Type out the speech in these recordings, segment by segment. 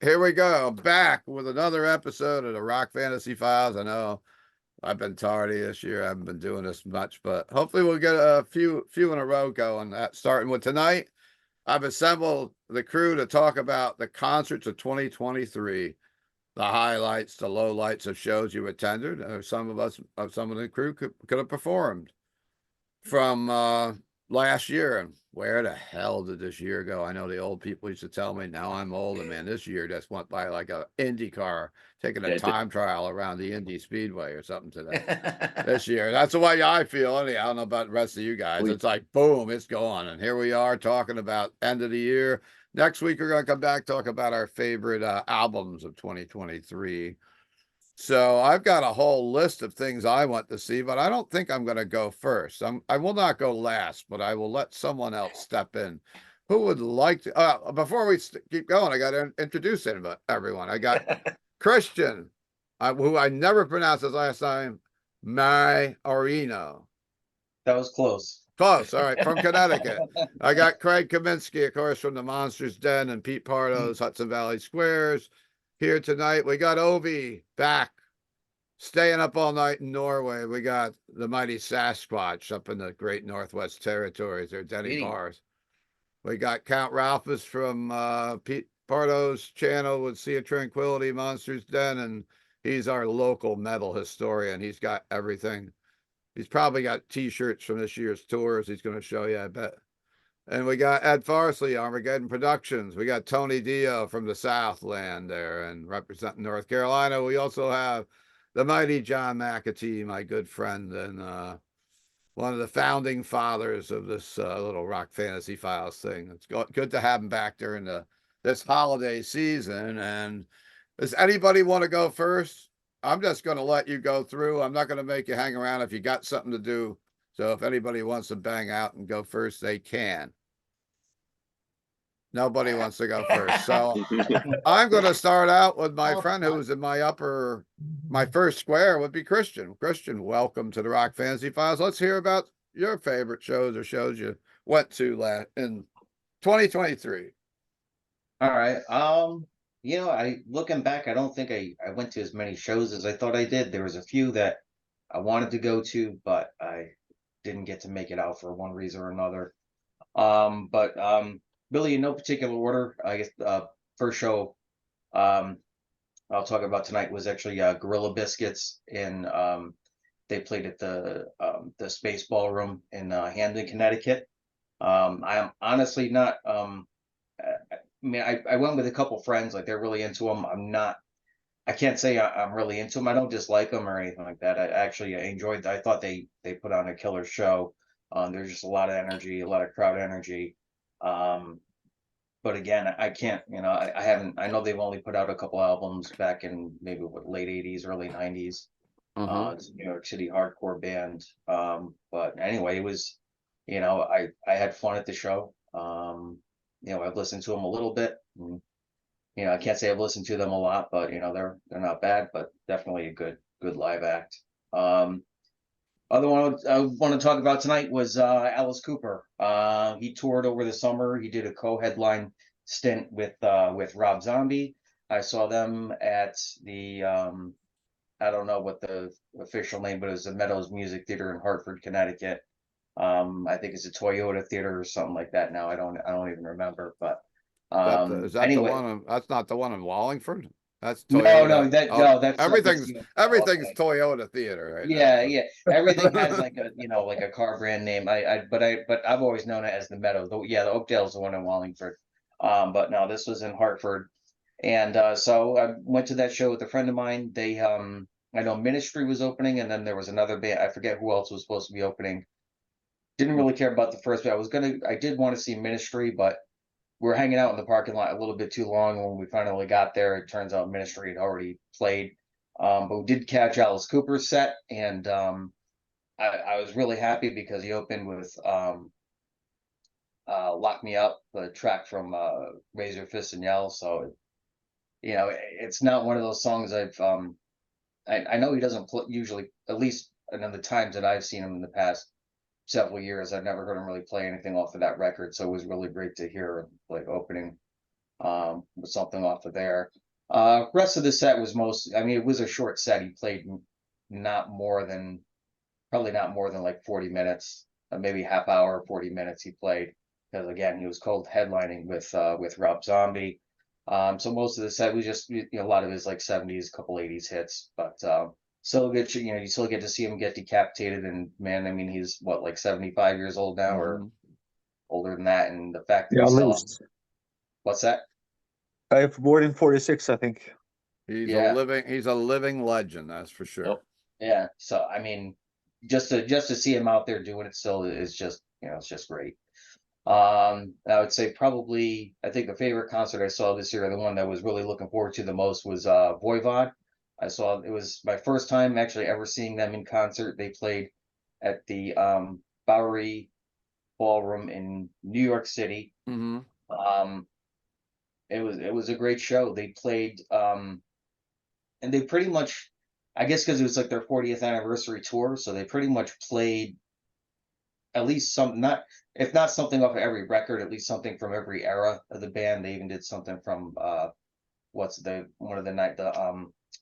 Here we go, back with another episode of the Rock Fantasy Files. I know I've been tardy this year. I haven't been doing this much, but hopefully we'll get a few in a row going. Starting with tonight, I've assembled the crew to talk about the concerts of 2023, the highlights, the lowlights of shows you attended, or some of the crew could have performed from last year. And where the hell did this year go? I know the old people used to tell me, now I'm old, and man, this year just went by like a Indy car taking a Yeah, time trial around the Indy Speedway or something today. This year, that's the way I feel. Anyhow, I don't know about the rest of you guys. we It's like boom, it's gone, and here we are talking about end of the year. Next week, we're going to come back talk about our favorite albums of 2023. So I've got a whole list of things I want to see, but I don't think I'm going to go first. I will not go last, but I will let someone else step in. Who would like to? Before we keep going, I got to introduce everyone. I got Kristian, who I never pronounced his last name, Maiorino. that was close. Close. All right, from Connecticut. I got Craig Kaminski, of course, from the Monsters Den and Pete Pardo's Hudson Valley Squares. Here tonight, we got Ove back, staying up all night in Norway. We got the mighty Sasquatch up in the great Northwest Territories, or Denis Really? Barthe. We got Count Ralphus from Pete Pardo's channel with Sea of Tranquility, Monsters Den, and he's our local metal historian. He's got everything. He's probably got T-shirts from this year's tours. He's going to show you, I bet. And we got Ed Farsley, Armageddon Productions. We got Tony Dio from the Southland there and representing North Carolina. We also have the mighty John McEntee, my good friend, and one of the founding fathers of this little Rock Fantasy Files thing. It's good to have him back during this holiday season. And does anybody want to go first? I'm just going to let you go through. I'm not going to make you hang around if you got something to do. So if anybody wants to bang out and go first, they can. Nobody wants to go first. So I'm going to start out with my friend who was in my first square would be Kristian. Kristian, welcome to the Rock Fantasy Files. Let's hear about your favorite shows or shows you went to in 2023. All right. I looking back, I don't think I went to as many shows as I thought I did. There was a few that I wanted to go to, but I didn't get to make it out for one reason or another. But really in no particular order. I guess first show um I'll talk about tonight was actually Gorilla Biscuits in they played at the Space Ballroom in Hamden, Connecticut. I am honestly not I mean, I went with a couple friends, like they're really into them. I can't say I'm really into them. I don't dislike them or anything like that. I enjoyed, I thought they put on a killer show. There's just a lot of energy, a lot of crowd energy. Um, but again, I can't, I haven't, I know they've only put out a couple albums back in maybe late 80s, early 90s. Uh-huh. It's a New York City hardcore band. But anyway, it was, I had fun at the show. I've listened to them a little bit. And, I can't say I've listened to them a lot, but they're not bad, but definitely a good live act. Other one I want to talk about tonight was Alice Cooper. He toured over the summer. He did a co-headline stint with Rob Zombie. I saw them at the I don't know what the official name, but it was the Meadows Music Theater in Hartford, Connecticut. I think it's a Toyota theater or something like that now. I don't even remember, but Is that the anyway. one? That's not the one in Wallingford. That's No, no, Toyota. that Oh, no, that's like it's everything's okay. Toyota Theater right now. Yeah, So yeah. Everything has like a like a car brand name. But I've always known it as the Meadow. Yeah, the Oakdale's the one in Wallingford. But no, this was in Hartford. And so I went to that show with a friend of mine. I know Ministry was opening, and then there was another band. I forget who else was supposed to be opening. Didn't really care about the first band. I did want to see Ministry, but we were hanging out in the parking lot a little bit too long. When we finally got there, it turns out Ministry had already played. But we did catch Alice Cooper's set, and I was really happy because he opened with "Lock Me Up," the track from Razor Fist and Yell. So it's not one of those songs I know he doesn't usually, at least in the times that I've seen him in the past several years. I've never heard him really play anything off of that record, so it was really great to hear like opening with something off of there. Rest of the set was I mean, it was a short set. He played not more than, probably not more than like 40 minutes, maybe half hour, 40 minutes he played. Because again, he was cold headlining with Rob Zombie. So most of the set was just, you know, a lot of his like 70s, couple 80s hits, but still good. You know, you still get to see him get decapitated. And man, I mean, he's what, like 75 years old now, or older than that. And the fact that Yeah, he's at still, least. what's that? I have more than 46, I think. He's Yeah. he's a living legend, that's for sure. Yeah. So I mean, just to see him out there doing it still is just, you know, it's just great. I would say probably, I think the favorite concert I saw this year, the one that was really looking forward to the most, was Voivod. It was my first time actually ever seeing them in concert. They played at the Bowery Ballroom in New York City. Mm-hmm. It was a great show. They played and they pretty much, I guess because it was like their 40th anniversary tour, so they pretty much played at least some, not, if not something off of every record, at least something from every era of the band. They even did something from what's the one of the night the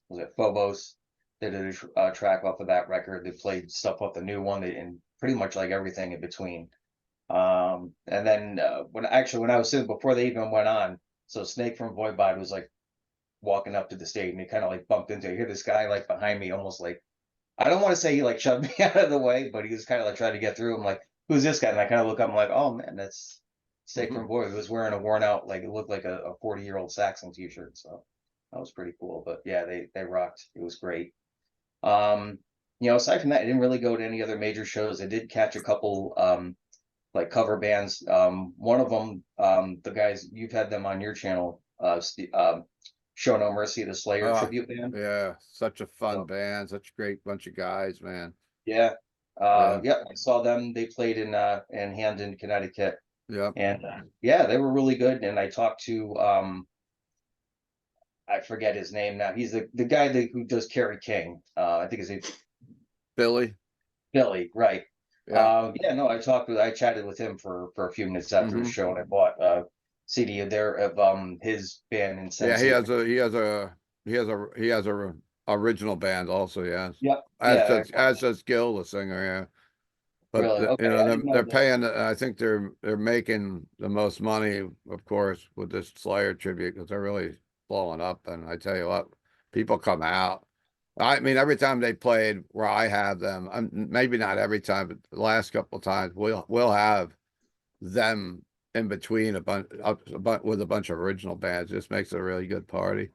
was it Phobos? They did a track off of that record. They played stuff off the new one, and pretty much like everything in between. And then when I was sitting before they even went on, so Snake from Voivod was like walking up to the stage, and he kind of like bumped into. I hear this guy like behind me, almost like, I don't want to say he like shoved me out of the way, but he was kind of like trying to get through. I'm like, who's this guy? And I kind of look up. I'm like, oh man, that's Snake from Voivod. He was wearing a worn out, like, it looked like a 40-year-old Saxon t-shirt. So that was pretty cool. But yeah, they rocked. It was great. You know, aside from that, I didn't really go to any other major shows. I did catch a couple like cover bands. One of them, the guys, you've had them on your channel, Show No Mercy, the Slayer tribute band. Yeah, such a fun So, band, such a great bunch of guys, man. yeah. Yeah. Yeah, I saw them. They played in Hamden, Connecticut. Yep. And yeah, they were really good. And I talked to I forget his name now. He's the guy who does Kerry King. I think his name's Billy. Billy, right. Yeah. Yeah, no, I chatted with him for a few minutes after the show, and I bought a CD of his band in Yeah, Sensei. he has a original band also, yes. Yep. Yeah. As does Gil, the singer, yeah. But Really? you Okay. know, I didn't know they're that. paying. I think they're making the most money, of course, with this Slayer tribute, because they're really blowing up. And I tell you what, people come out. I mean, every time they played where I have them, maybe not every time, but the last couple of times, we'll have them in between with a bunch of original bands. It just makes it a really good party.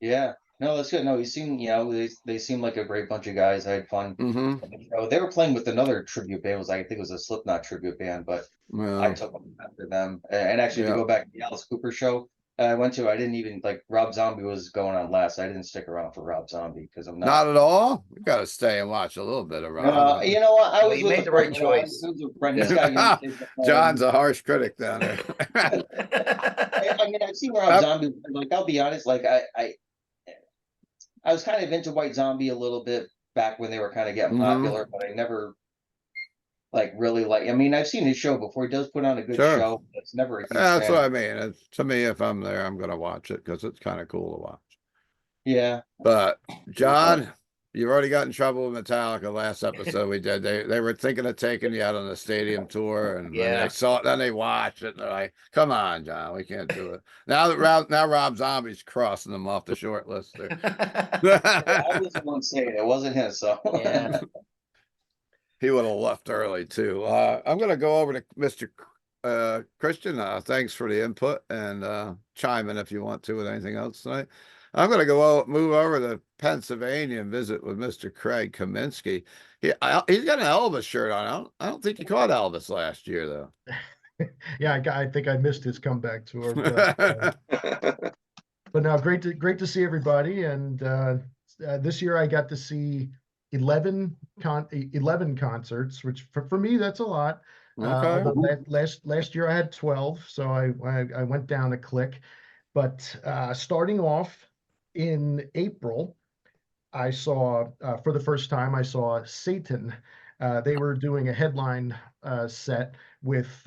Yeah. No, that's good. No, you know, they seem like a great bunch of guys. I had fun. They were playing with another tribute band. I think it was a Slipknot tribute band, but I Well, took them after them. And actually, to yeah. go back to the Alice Cooper show I went to, I didn't even like, Rob Zombie was going on last. I didn't stick around for Rob Zombie because I'm not. Not at all. We got to stay and watch a little bit of Rob. You know what? I Well, was you with made a the friend. right You know, I choice. was with a friend. He's got young kids at home. John's a harsh critic down there. I mean, I've seen Rob Zombie. Like, I'll be honest. Like, I was kind of into White Zombie a little bit back when they were kind of getting popular, but I never like really like. I mean, I've seen his show before. He does put on a good Sure. show. It's never a huge Yeah, that's fan. what I mean. To me, if I'm there, I'm going to watch it because it's kind of cool to watch. Yeah. But John, you've already got in trouble with Metallica last episode we did. They were thinking of taking you out on the stadium tour, and then they saw it, then they watched it, and they're like, "Come on, John, we can't do it." Now Rob Zombie's crossing them off the short list there. I was the one saying it wasn't him, so Yeah. He would have left early too. I'm going to go over to Mr. Kristian. Thanks for the input, and chime in if you want to with anything else tonight. I'm going to move over to Pennsylvania and visit with Mr. Craig Kaminski. He's got an Elvis shirt on. I don't think he caught Elvis last year though. Yeah, I think I missed his comeback tour, but now great to see everybody. And this year I got to see 11 concerts, which for me that's a lot. Okay. Although last year I had 12, so I went down a click. But starting off in April, I saw for the first time I saw Satan. They were doing a headline set with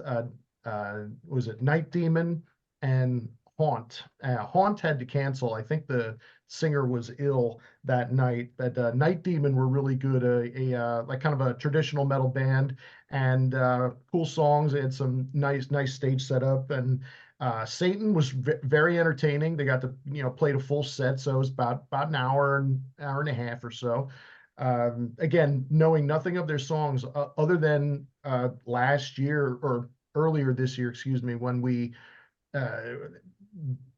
was it Night Demon and Haunt. Haunt had to cancel. I think the singer was ill that night, but Night Demon were really good. Like kind of a traditional metal band, and cool songs. They had some nice stage setup, and Satan was very entertaining. They got to played a full set, so it was about an hour and a half or so. Again, knowing nothing of their songs other than last year or earlier this year, excuse me, when we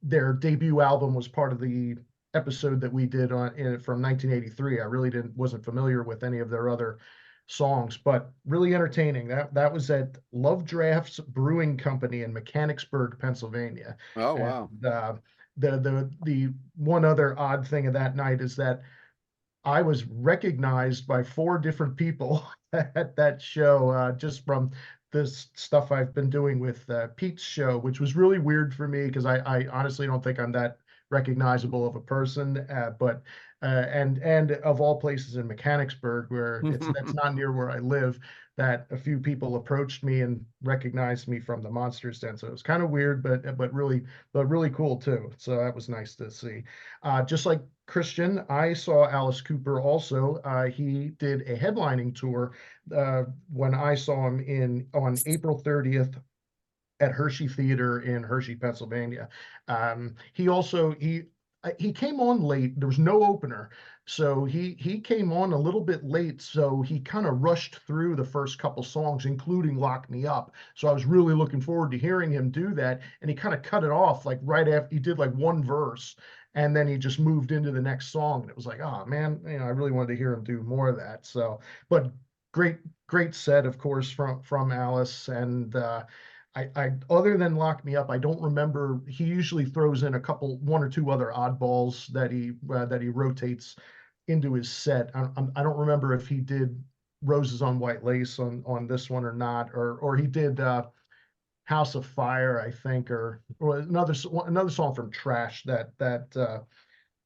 their debut album was part of the episode that we did from 1983. I really wasn't familiar with any of their other songs, but really entertaining. That was at Love Drafts Brewing Company in Mechanicsburg, Pennsylvania. Oh, wow. And, the one other odd thing of that night is that I was recognized by 4 different people at that show, just from this stuff I've been doing with Pete's show, which was really weird for me because I honestly don't think I'm that recognizable of a person. But and of all places in Mechanicsburg, where that's not near where I live, that a few people approached me and recognized me from the Monsters Den. So it was kind of weird, but really cool too. So that was nice to see. Just like Kristian, I saw Alice Cooper also. He did a headlining tour when I saw him on April 30th at Hershey Theater in Hershey, Pennsylvania. He came on late. There was no opener, so he came on a little bit late. So he kind of rushed through the first couple songs, including "Lock Me Up." So I was really looking forward to hearing him do that, and he kind of cut it off like right after he did like one verse, and then he just moved into the next song. And it was like, oh man, I really wanted to hear him do more of that. So, but great set, of course, from Alice. And I other than Lock Me Up, I don't remember. He usually throws in one or two other oddballs that he rotates into his set. I don't remember if he did Roses on White Lace on this one or not, or he did House of Fire, I think, or another song from Trash that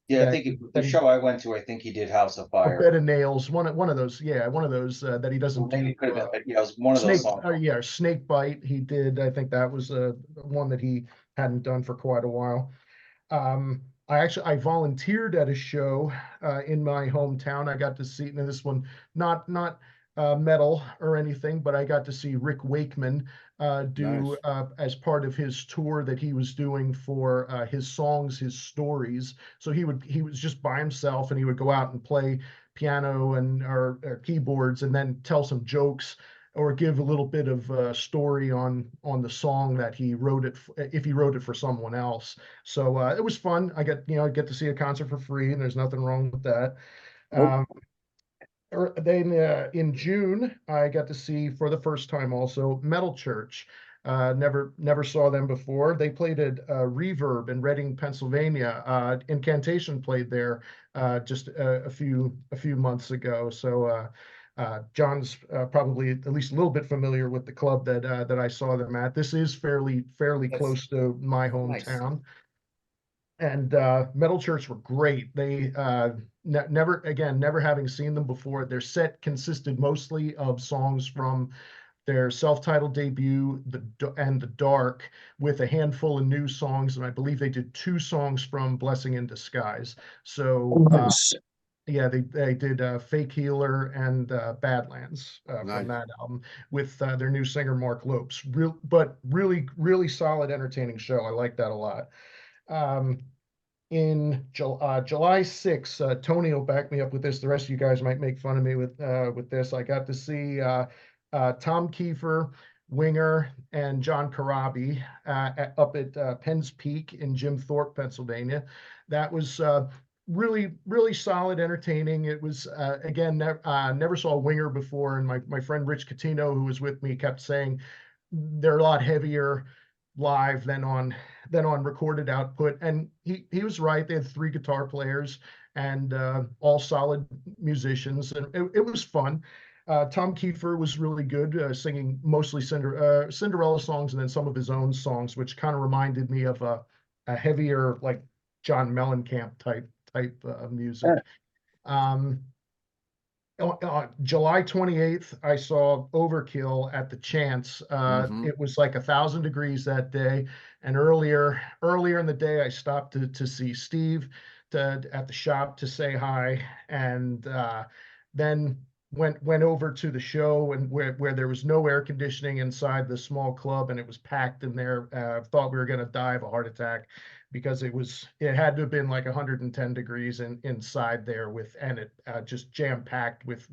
Yeah, I that think the show I went to, I think he did House of or Fire. Bed of Nails, one of those, that he doesn't Maybe do. it could have been, yeah, it was one of those songs. Yeah, Snake Bite. He did. I think that was one that he hadn't done for quite a while. I volunteered at a show in my hometown. I got to see, and this one not metal or anything, but I got to see Rick Wakeman do Nice. as part of his tour that he was doing for his songs, his stories. So he was just by himself, and he would go out and play piano or keyboards, and then tell some jokes or give a little bit of story on the song that he wrote if he wrote it for someone else. So it was fun. I get to see a concert for free, and there's nothing wrong with that. Then in June, I got to see for the first time also Metal Church. Never saw them before. They played at Reverb in Reading, Pennsylvania. Incantation played there just a few months ago. So John's probably at least a little bit familiar with the club that I saw them at. This is fairly close to my Nice. hometown. And Metal Church were great. They never having seen them before. Their set consisted mostly of songs from their self-titled debut, The Dark, with a handful of new songs, and I believe they did 2 songs from Blessing in Disguise. So yeah, they did Fake Healer and Badlands from Nice. that album with their new singer Mark Lopes. Really solid, entertaining show. I like that a lot. In July 6th, Tony will back me up with this. The rest of you guys might make fun of me with this. I got to see Tom Kiefer, Winger, and John Corabi up at Penn's Peak in Jim Thorpe, Pennsylvania. That was really solid, entertaining. It was again, never saw Winger before, and my friend Rich Catino, who was with me, kept saying they're a lot heavier live than on recorded output, and he was right. They had 3 guitar players and all solid musicians, and it was fun. Tom Kiefer was really good, singing mostly Cinderella songs and then some of his own songs, which kind of reminded me of a heavier, like John Mellencamp type music. on July 28th, I saw Overkill at the Chance. Mhm. It was like 1,000 degrees that day, and earlier in the day, I stopped to see Steve at the shop to say hi, and then went over to the show, and where there was no air conditioning inside the small club, and it was packed in there. Thought we were going to die of a heart attack because it had to have been like 110 degrees inside there, and it just jam packed with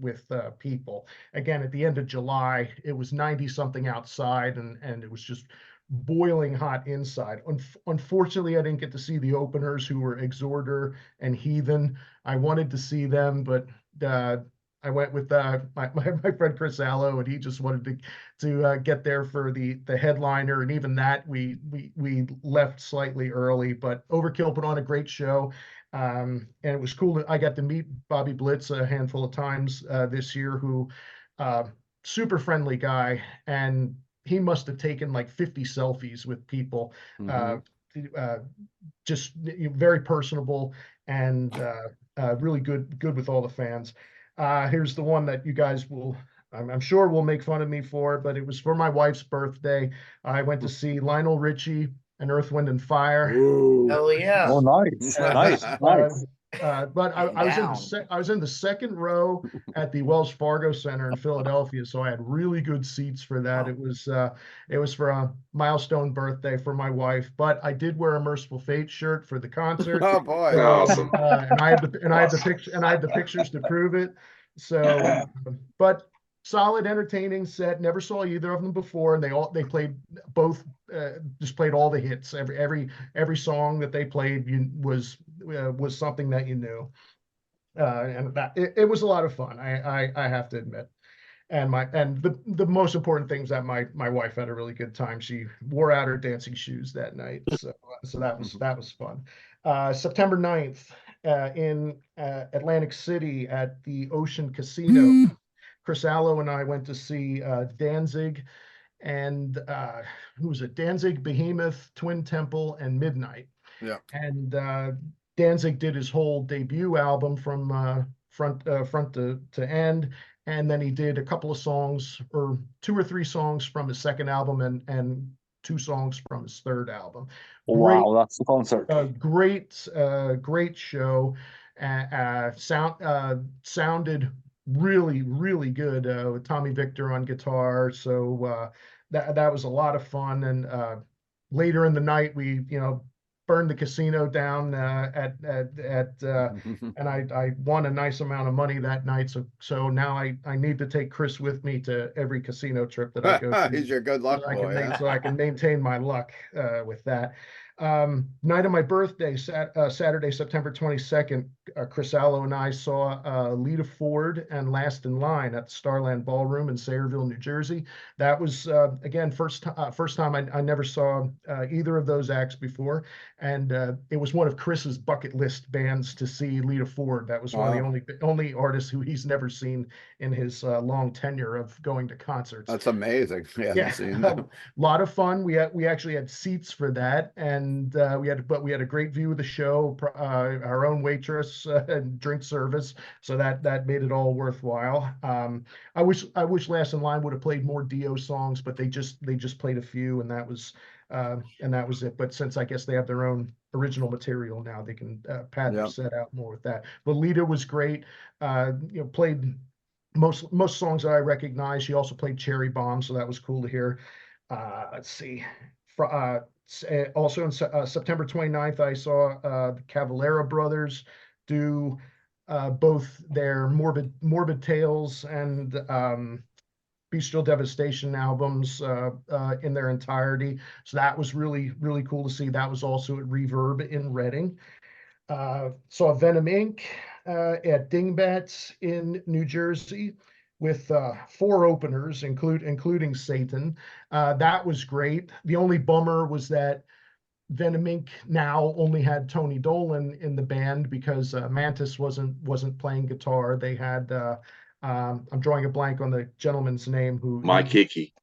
people. Again, at the end of July, it was 90 something outside, and it was just boiling hot inside. Unfortunately, I didn't get to see the openers, who were Exhorter and Heathen. I wanted to see them, but I went with my friend Chris Alo, and he just wanted to get there for the headliner, and even that we left slightly early. But Overkill put on a great show, and it was cool. I got to meet Bobby Blitz a handful of times this year, who super friendly guy, and he must have taken like 50 selfies with people. Mhm. Just very personable, and really good with all the fans. Here's the one that you guys I'm sure will make fun of me for, but it was for my wife's birthday. I went to see Lionel Richie and Earth, Wind and Fire. Ooh. Hell yeah. Oh, nice, nice, nice. But Man I was down. I was in the second row at the Wells Fargo Center in Philadelphia, so I had really good seats for that. Wow. It was for a milestone birthday for my wife, but I did wear a Merciful Fate shirt for the concert. Oh boy. So, Awesome. and I had the Awesome. picture, and I had the pictures to prove it. So, but solid, entertaining set. Never saw either of them before, and they played both. Just played all the hits. Every song that they played was something that you knew, and it was a lot of fun. I have to admit. And the most important thing is that my wife had a really good time. She wore out her dancing shoes that night, so that was fun. September 9th, in Atlantic City at the Ocean Casino, Chris Alo and I went to see Danzig, and who was it? Danzig, Behemoth, Twin Temple, and Midnight. Yeah. And Danzig did his whole debut album from front to end, and then he did a couple of songs, or 2 or 3 songs from his second album, and 2 songs from his third album. Great, Wow, that's the concert. great show. Sounded really good, with Tommy Victor on guitar. So that was a lot of fun. And later in the night, we burned the casino down and I won a nice amount of money that night. So now I need to take Chris with me to every casino trip that I go to. He's your good luck boy. Huh? So I can maintain my luck with that. Night of my birthday, Saturday, September 22nd, Chris Alo and I saw Lita Ford and Last in Line at the Starland Ballroom in Sayreville, New Jersey. That was, again, first time I never saw either of those acts before. And it was one of Chris's bucket list bands to see Lita Ford. That was one of the only artists who he's never seen in his long tenure of going to concerts. That's amazing. Yeah, a lot of fun. We actually had seats for that, and we had a great view of the show, our own waitress and drink service, so that made it all worthwhile. I wish Last in Line would have played more Dio songs, but they just played a few, and that was it. But since I guess they have their own original material now, they can pad their set out more with that. But Lita was great. Played most songs that I recognize. She also played Cherry Bomb, so that was cool to hear. Let's see. Also on September 29th, I saw the Cavalera Brothers do both their Morbid Tales and Bestial Devastation albums in their entirety. So that was really cool to see. That was also at Reverb in Reading. Saw Venom Inc. At Dingbats in New Jersey with 4 openers, including Satan. That was great. The only bummer was that Venom Inc. now only had Tony Dolan in the band because Mantis wasn't playing guitar. They had I'm drawing a blank on the gentleman's name who Mike Hickey.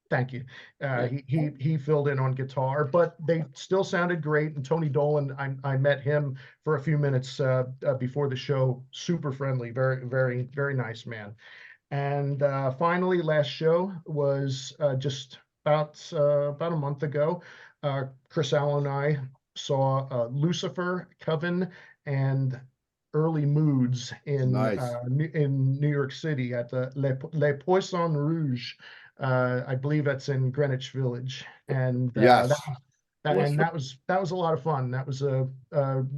Thank you. Yeah. He filled in on guitar, but they still sounded great. And Tony Dolan, I met him for a few minutes before the show. Super friendly, very nice man. And finally, last show was just about a month ago. Chris Alo and I saw Lucifer, Coven, and Early Moods Nice. in New York City at the Les Poissons Rouges. I believe that's in Greenwich Village, and Yes. that was a lot of fun. That was a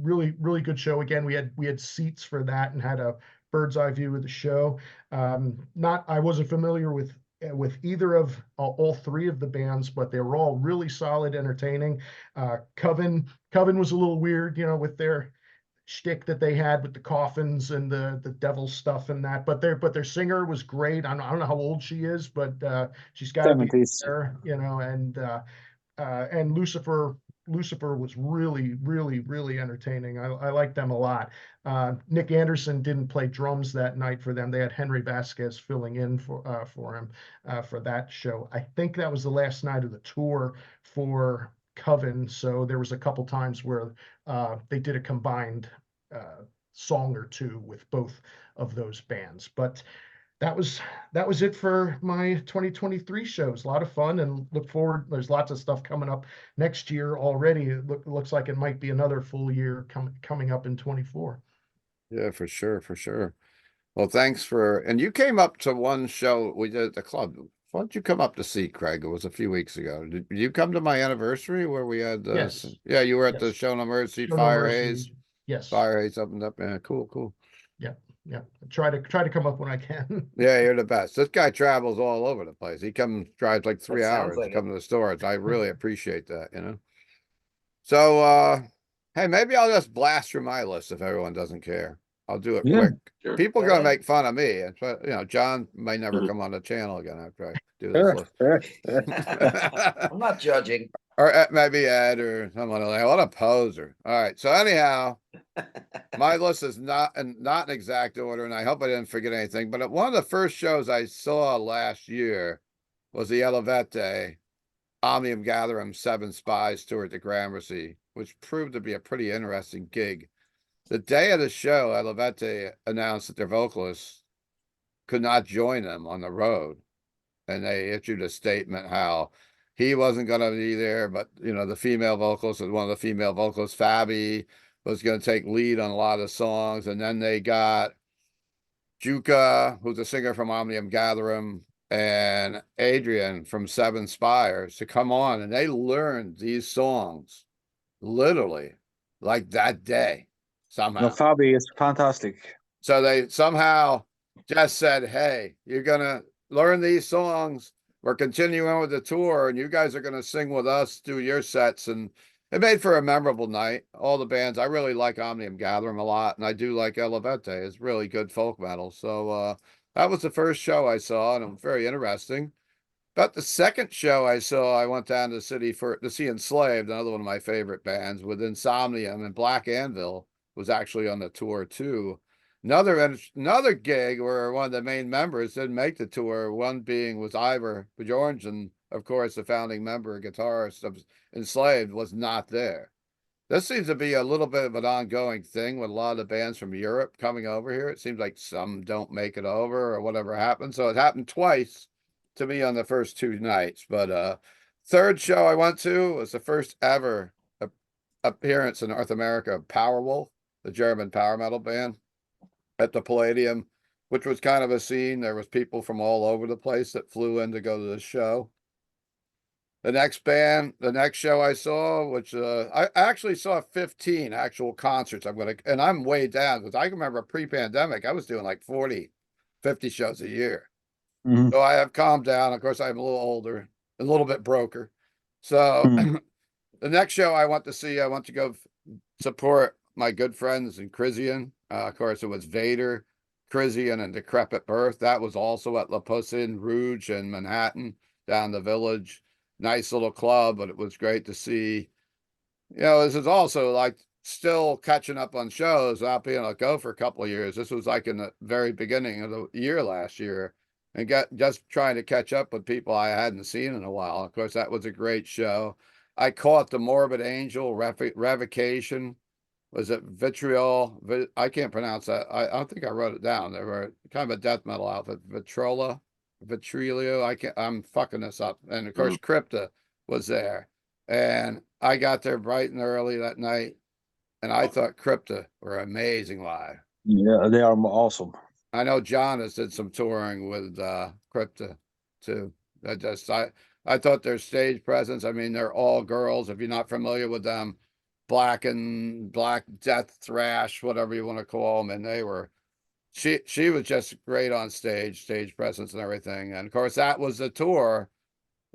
really good show. Again, we had seats for that and had a bird's eye view of the show. I wasn't familiar with either of all three of the bands, but they were all really solid, entertaining. Coven was a little weird, with their shtick that they had with the coffins and the devil stuff and that. But their singer was great. I don't know how old she is, but she's got to be 70s. there, and Lucifer was really entertaining. I like them a lot. Nick Anderson didn't play drums that night for them. They had Henry Vasquez filling in for him for that show. I think that was the last night of the tour for Coven. So there was a couple times where they did a combined song or two with both of those bands. But that was it for my 2023 shows. A lot of fun, and look forward. There's lots of stuff coming up next year already. It looks like it might be another full year coming up in 24. Yeah, for sure, for sure. Well, thanks and you came up to one show we did at the club. Why don't you come up to see, Craig? It was a few weeks ago. Did you come to my anniversary where we had Yes. Yeah, you were at the Yes. Show No Mercy, Show No Fire Mercy. Haze. Yes. Fire Haze opened up. Yeah, cool. Yeah. Try to come up when I can. Yeah, you're the best. This guy travels all over the place. He drives like 3 That sounds hours to like come to the stores. I really appreciate that. So, hey, maybe I'll just blast through my list if everyone doesn't care. I'll do it Yeah. quick. Sure. People are Go gonna ahead. make fun of me, and John may never come on the channel again after I do this Sure, list. sure. I'm not judging. Or maybe Ed or someone like, what a poser. All right. So anyhow, my list is not in exact order, and I hope I didn't forget anything. But one of the first shows I saw last year was the Elevete Omnium Gatherum Seven Spies tour at the Gramercy, which proved to be a pretty interesting gig. The day of the show, Elevete announced that their vocalist could not join them on the road, and they issued a statement how he wasn't going to be there, but the female vocalist, one of the female vocalists, Fabi, was going to take lead on a lot of songs. And then they got Juka, who's a singer from Omnium Gatherum, and Adrian from Seven Spires to come on, and they learned these songs literally like that day somehow. No, Fabi is fantastic. So they somehow just said, hey, you're going to learn these songs. We're continuing with the tour, and you guys are going to sing with us, do your sets. And it made for a memorable night. All the bands, I really like Omnium Gatherum a lot, and I do like Elevete. It's really good folk metal. So that was the first show I saw, and it was very interesting. But the second show I saw, I went down to the city to see Enslaved, another one of my favorite bands, with Insomnium, and Black Anvil was actually on the tour too. Another gig where one of the main members didn't make the tour, one being was Ivor Bjornsson, of course, the founding member and guitarist of Enslaved, was not there. This seems to be a little bit of an ongoing thing with a lot of the bands from Europe coming over here. It seems like some don't make it over or whatever happened. So it happened twice to me on the first two nights. But third show I went to was the first ever appearance in North America of Powerwolf, the German power metal band, at the Palladium, which was kind of a scene. There was people from all over the place that flew in to go to the show. The next show I saw, which I actually saw 15 actual concerts. And I'm way down because I can remember pre-pandemic, I was doing like 40, 50 shows a year. Mhm. So I have calmed down. Of course, I'm a little older, a little bit broker. So the next show I want to go support my good friends in Kristian. Of course, it was Vader, Kristian, and Decrepit Birth. That was also at La Poussin Rouge in Manhattan, down the Village. Nice little club, but it was great to see. This is also like still catching up on shows without being able to go for a couple of years. This was like in the very beginning of the year last year. and get just trying to catch up with people I hadn't seen in a while. Of course, that was a great show. I caught the Morbid Angel Revocation. Was it Vitriol? I can't pronounce that. I don't think I wrote it down. They were kind of a death metal outfit. Vitrilio. I'm fucking this up. And of course, Crypta was there. And I got there bright and early that night. And I thought Crypta were amazing live. Yeah, they are awesome. I know John has did some touring with Crypta too. I thought their stage presence, I mean, they're all girls. If you're not familiar with them, black death thrash, whatever you want to call them, and they were she was just great on stage presence and everything. And of course that was the tour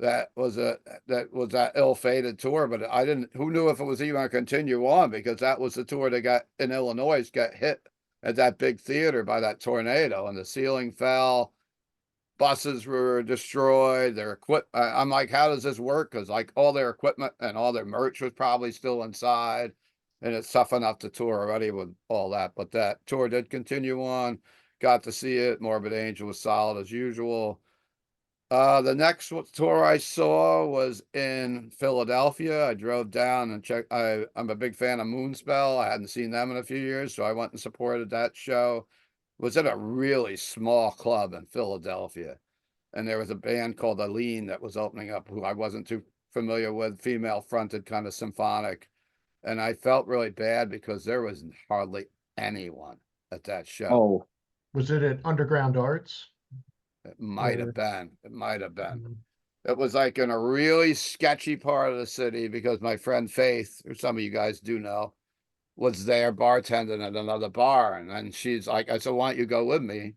that was that ill-fated tour, but I didn't, who knew if it was even going to continue on, because that was the tour that got in Illinois, got hit at that big theater by that tornado, and the ceiling fell, buses were destroyed, their I'm like, how does this work? Because like all their equipment and all their merch was probably still inside, and it's tough enough to tour already with all that. But that tour did continue on, got to see it. Morbid Angel was solid as usual. The next tour I saw was in Philadelphia. I drove down and checked. I'm a big fan of Moonspell. I hadn't seen them in a few years, so I went and supported that show. It was at a really small club in Philadelphia, and there was a band called Aline that was opening up, who I wasn't too familiar with, female fronted, kind of symphonic. And I felt really bad because there was hardly anyone at that show. Oh, Was it at Underground Arts? It might have been. It might have been. Mhm. It was like in a really sketchy part of the city, because my friend Faith, who some of you guys do know, was there bartending at another bar. And then she's like, I said, why don't you go with me?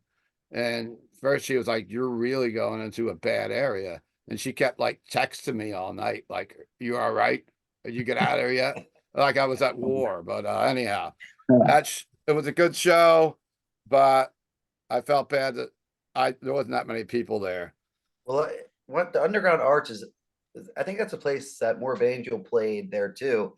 And first she was like, you're really going into a bad area. And she kept like texting me all night, like, you all right? Did you get out of there yet? Like I was at war. But anyhow, it was a good show, but I felt bad that there wasn't that many people there. Well, what the Underground Arts I think that's a place that Morbid Angel played there too.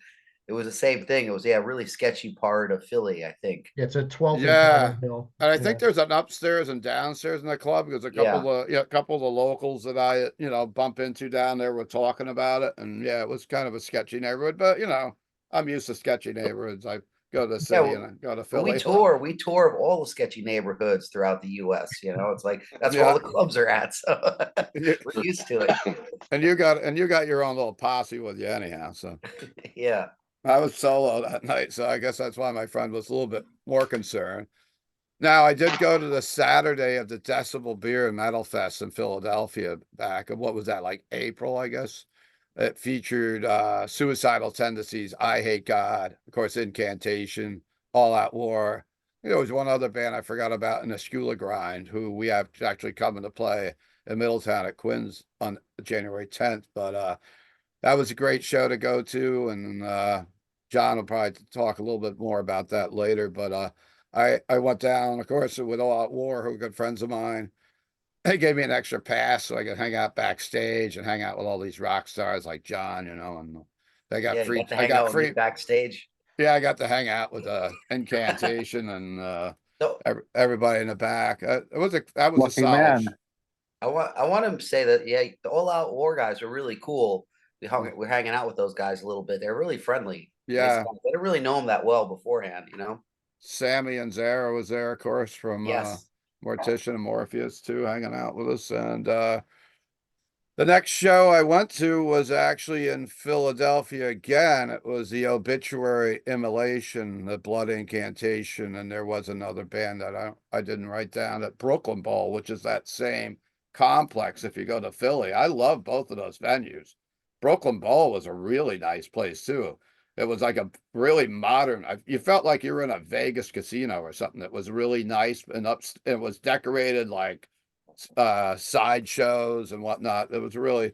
It was the same thing. It was a really sketchy part of Philly, I think. It's a 12 Yeah. Hill. And I think there's an upstairs and downstairs in the club, because a couple of the locals that I bump into down there were talking about it. And yeah, it was kind of a sketchy neighborhood, but I'm used to sketchy neighborhoods. I go to the city and I go to Philly. We tour all the sketchy neighborhoods throughout the US. It's like that's where all the clubs are at. So we're used to it. And you got your own little posse with you anyhow. So yeah. I was solo that night, so I guess that's why my friend was a little bit more concerned. Now, I did go to the Saturday of the Decibel Beer and Metal Fest in Philadelphia back in, what was that, like April, I guess? It featured Suicidal Tendencies, I Hate God, of course, Incantation, All Out War. There was one other band I forgot about, in the Skula Grind, who we have actually coming to play in Middletown at Quinn's on January 10th. But that was a great show to go to, and John will probably talk a little bit more about that later. But I went down, of course, with All Out War, who are good friends of mine. They gave me an extra pass so I could hang out backstage and hang out with all these rock stars like John, and they got free. I got free backstage. Yeah, I got to hang out with Incantation and everybody in the back. That was a solid. Man. I want to say that the All Out War guys are really cool. We're hanging out with those guys a little bit. They're really friendly. Yeah, I didn't really know them that well beforehand. Sammy and Zara was there, of course, from Mortician and Morpheus too, hanging out with us. And the next show I went to was actually in Philadelphia again. It was the Obituary Immolation, the Blood Incantation, and there was another band that I didn't write down, at Brooklyn Bowl, which is that same complex if you go to Philly. I love both of those venues. Brooklyn Bowl was a really nice place too. It was like a really modern, you felt like you were in a Vegas casino or something. That was really nice, and it was decorated like side shows and whatnot. It was a really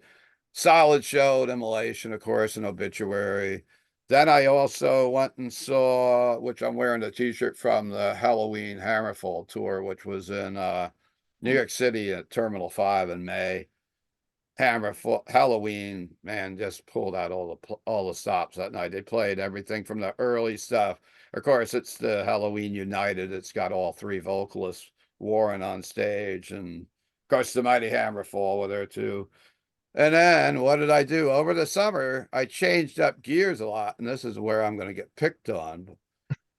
solid show at Immolation, of course, and Obituary. Then I also went and saw, which I'm wearing a t-shirt from, the Halloween Hammerfall tour, which was in New York City at Terminal 5 in May. Halloween, man, just pulled out all the stops that night. They played everything from the early stuff. Of course, it's the Halloween United. It's got all three vocalists warring on stage, and course, the Mighty Hammerfall were there too. And then what did I do? Over the summer, I changed up gears a lot, and this is where I'm going to get picked on.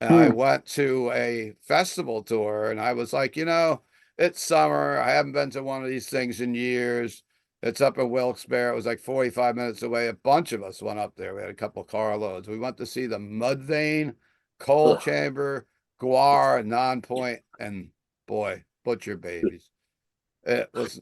And I went to a festival tour, and I was like, it's summer. I haven't been to one of these things in years. It's up in Wilkes-Barre. It was like 45 minutes away. A bunch of us went up there. We had a couple carloads. We went to see the Mudvayne, Coal Chamber, Guar, Non-Point, and boy, Butcher Babies. It was,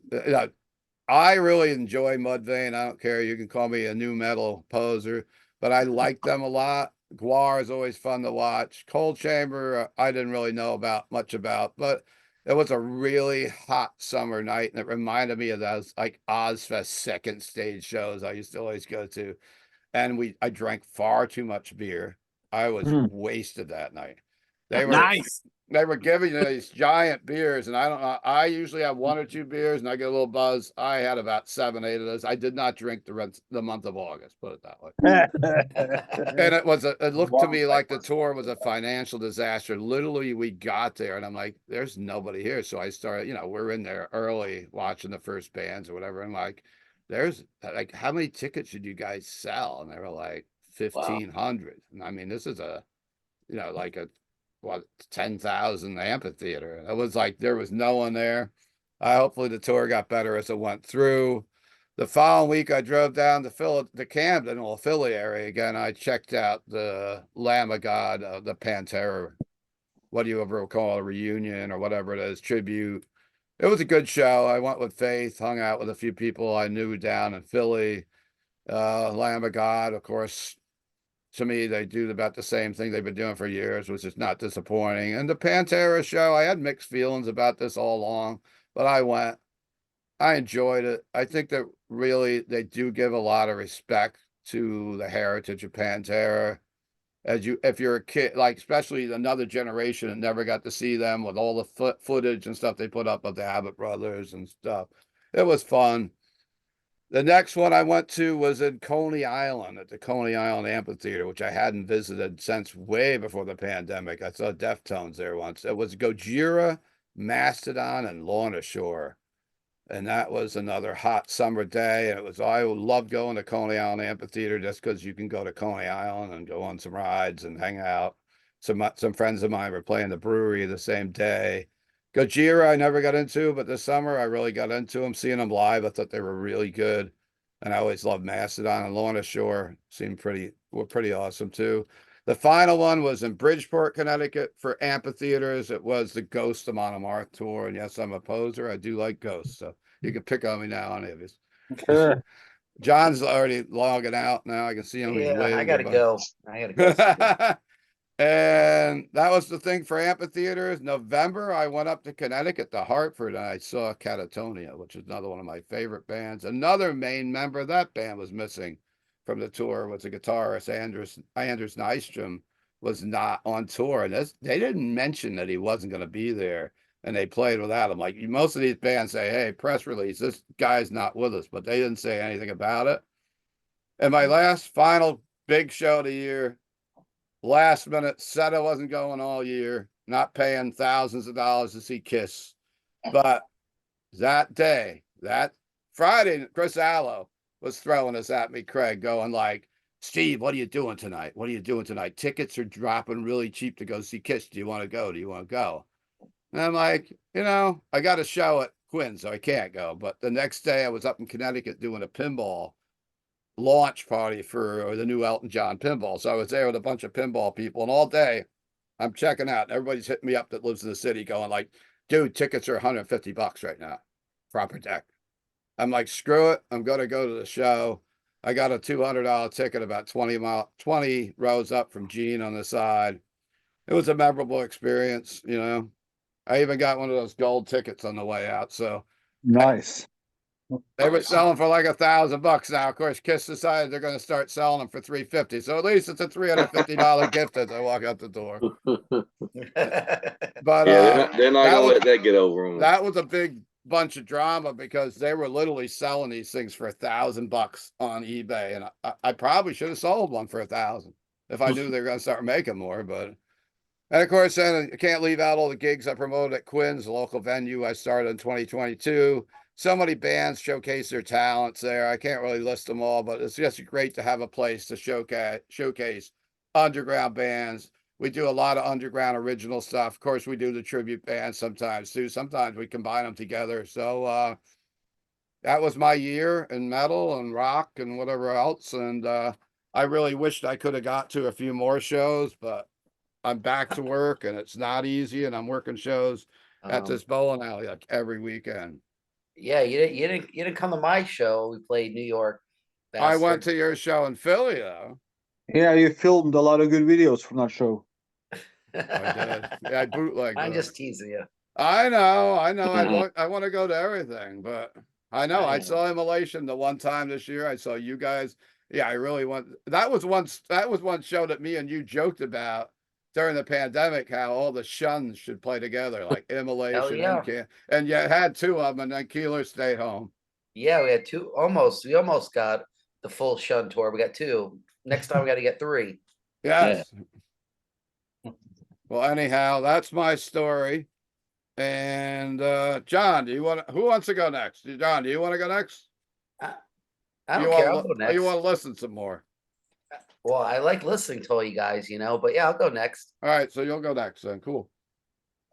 I really enjoy Mudvayne. I don't care. You can call me a new metal poser, but I like them a lot. Guar is always fun to watch. Cold Chamber, I didn't really know much about, but it was a really hot summer night, and it reminded me of those like Ozfest second stage shows I used to always go to. And I drank far too much beer. I was wasted that night. They were Nice. They were giving you these giant beers, and I don't know. I usually have 1 or 2 beers, and I get a little buzz. I had about 7, 8 of those. I did not drink the month of August. Put it that way. And it looked to me like the tour was a financial disaster. Literally, we got there, and I'm like, "There's nobody here." So I started. We're in there early watching the first bands or whatever. And like, there's like, how many tickets should you guys sell? And they were like 1,500. And I mean, this is like a 10,000 amphitheater. It was like there was no one there. Hopefully the tour got better as it went through. The following week, I drove down to Camden, or Philly area again. I checked out the Lamb of God, the Pantera, what do you ever call it, a reunion or whatever it is, tribute. It was a good show. I went with Faith, hung out with a few people I knew down in Philly. Lamb of God, of course. To me, they do about the same thing they've been doing for years, which is not disappointing. And the Pantera show, I had mixed feelings about this all along, but I went. I enjoyed it. I think that really they do give a lot of respect to the heritage of Pantera. If you're a kid, like especially another generation that never got to see them with all the footage and stuff they put up of the Abbott brothers and stuff. It was fun. The next one I went to was in Coney Island at the Coney Island Amphitheater, which I hadn't visited since way before the pandemic. I saw Deftones there once. It was Gojira, Mastodon, and Lorna Shore. And that was another hot summer day. And I loved going to Coney Island Amphitheater just because you can go to Coney Island and go on some rides and hang out. Some friends of mine were playing the brewery the same day. Gojira, I never got into, but this summer I really got into them. Seeing them live, I thought they were really good. And I always loved Mastodon, and Lorna Shore were pretty awesome too. The final one was in Bridgeport, Connecticut for amphitheaters. It was the Ghost of Monomarth tour. And yes, I'm a poser. I do like ghosts. So you can pick on me now on it. John's already logging out now. I can see him. Yeah, I gotta go. And that was the thing for amphitheaters. November, I went up to Connecticut to Hartford, and I saw Catatonia, which is another one of my favorite bands. Another main member of that band was missing from the tour, was the guitarist Anders Nystrom was not on tour. And they didn't mention that he wasn't going to be there, and they played without him. Like most of these bands say, hey, press release, this guy's not with us, but they didn't say anything about it. And my final big show of the year, last minute, said I wasn't going all year, not paying thousands of dollars to see Kiss. But that day, that Friday, Chris Alo was throwing us at me, Craig, going like, Steve, what are you doing tonight? What are you doing tonight? Tickets are dropping really cheap to go see Kiss. Do you want to go? Do you want to go? And I'm like, I got a show at Quinn, so I can't go. But the next day I was up in Connecticut doing a pinball launch party for the new Elton John pinball. So I was there with a bunch of pinball people, and all day I'm checking out. Everybody's hitting me up that lives in the city going like, dude, tickets are $150 right now. Proper deck. I'm like, screw it. I'm going to go to the show. I got a $200 ticket about 20 rows up from Gene on the side. It was a memorable experience. I even got one of those gold tickets on the way out. So nice. They were selling for like $1,000 now. Of course, Kiss decided they're going to start selling them for $350. So at least it's a $350 gift as I walk out the door. But yeah, they're not going to let that get over them. That was a big bunch of drama because they were literally selling these things for $1,000 on eBay, and I probably should have sold one for $1,000 if I knew they were going to start making more. But And of course, then I can't leave out all the gigs I promoted at Quinn's, a local venue I started in 2022. So many bands showcase their talents there. I can't really list them all, but it's just great to have a place to showcase underground bands. We do a lot of underground original stuff. Of course, we do the tribute bands sometimes too. Sometimes we combine them together. So that was my year in metal and rock and whatever else. And I really wished I could have got to a few more shows, but I'm back to work and it's not easy. And I'm working shows at this bowling alley like every weekend. Yeah, you didn't come to my show. We played New York. I went Bastard. to your show in Philly though. Yeah, you filmed a lot of good videos from that show. I did. Yeah, I bootlegged I'm them. just teasing you. I know. I want to go to everything, but I know I I saw Immolation the one time this year. I saw you guys. Yeah, I really want. That was one show that me and you joked about during the pandemic, how all the shuns should play together, like Immolation yeah. and you had two of them, and then Keeler stayed home. Yeah, we had two almost. We almost got the full Shun tour. We got two. Next time we got to get three. Yes. Well, anyhow, that's my story. And John, who wants to go next? John, do you want to go next? I don't care. I'll go You next. want to listen some more? Well, I like listening to all you guys, but yeah, I'll go next. All right, so you'll go next then. Cool.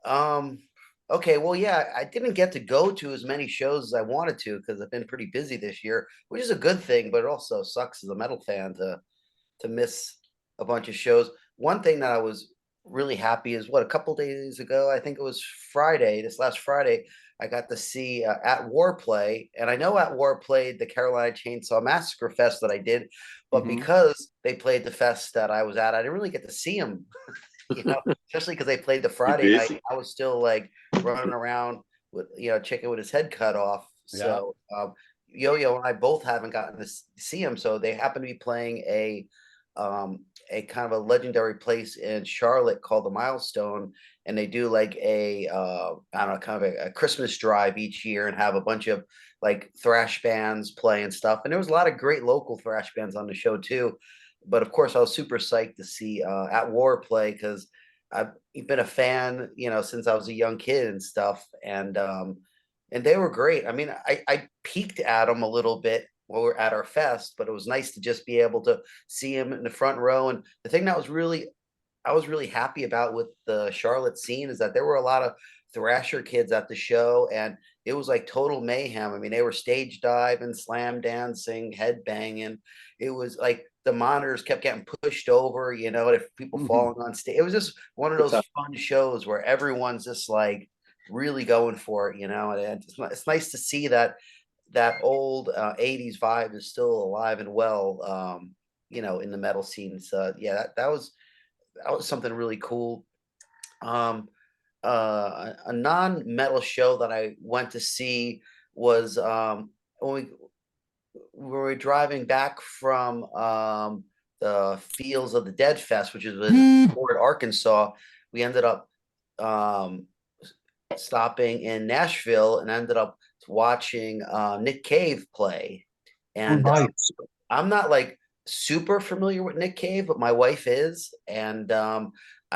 Okay, well, yeah, I didn't get to go to as many shows as I wanted to because I've been pretty busy this year, which is a good thing, but it also sucks as a metal fan to miss a bunch of shows. One thing that I was really happy is a couple days ago, I think it was Friday, this last Friday, I got to see At War play, and I know At War played the Carolina Chainsaw Massacre Fest that I did, but because they played the fest that I was at, I didn't really get to see them. Especially because they played the Friday night. I was still like running around with chicken with his head cut off. So Yo-Yo and I both haven't gotten to see him. So they happen to be playing a kind of a legendary place in Charlotte called the Milestone, and they do like I don't know, kind of a Christmas drive each year and have a bunch of like thrash bands play and stuff. And there was a lot of great local thrash bands on the show too. But of course, I was super psyched to see At War play because I've been a fan, since I was a young kid and stuff. And they were great. I mean, I peeked at them a little bit while we were at our fest, but it was nice to just be able to see him in the front row. And the thing that I was really happy about with the Charlotte scene is that there were a lot of thrasher kids at the show, and it was like total mayhem. I mean, they were stage diving, slam dancing, head banging. It was like the monitors kept getting pushed over, if people falling on stage. It was just one of those fun shows where everyone's just like really going for it, and it's nice to see that old 80s vibe is still alive and well, in the metal scene. So yeah, that was something really cool. A non-metal show that I went to see was when we were driving back from the Fields of the Dead Fest, which is in Fort, Arkansas. We ended up stopping in Nashville and ended up watching Nick Cave play. And I'm not like super familiar with Nick Cave, but my wife is. And I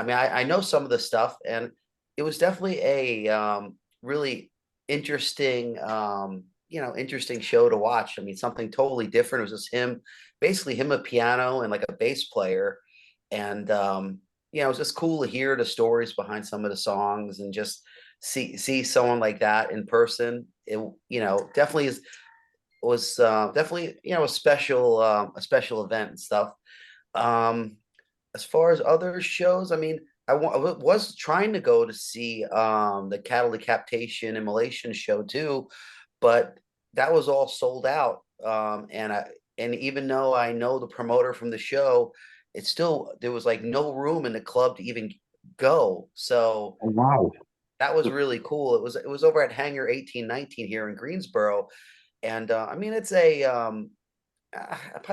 mean, I know some of the stuff, and it was definitely a really interesting interesting show to watch. I mean, something totally different. It was just basically him, a piano and like a bass player. And, it was just cool to hear the stories behind some of the songs and just see someone like that in person. It, definitely was definitely, a special event and stuff. As far as other shows, I mean, I was trying to go to see the Cattle Decapitation Immolation show too, but that was all sold out. And even though I know the promoter from the show, there was like no room in the club to even go. So wow, that was really cool. It was over at Hangar 1819 here in Greensboro, and I mean it's probably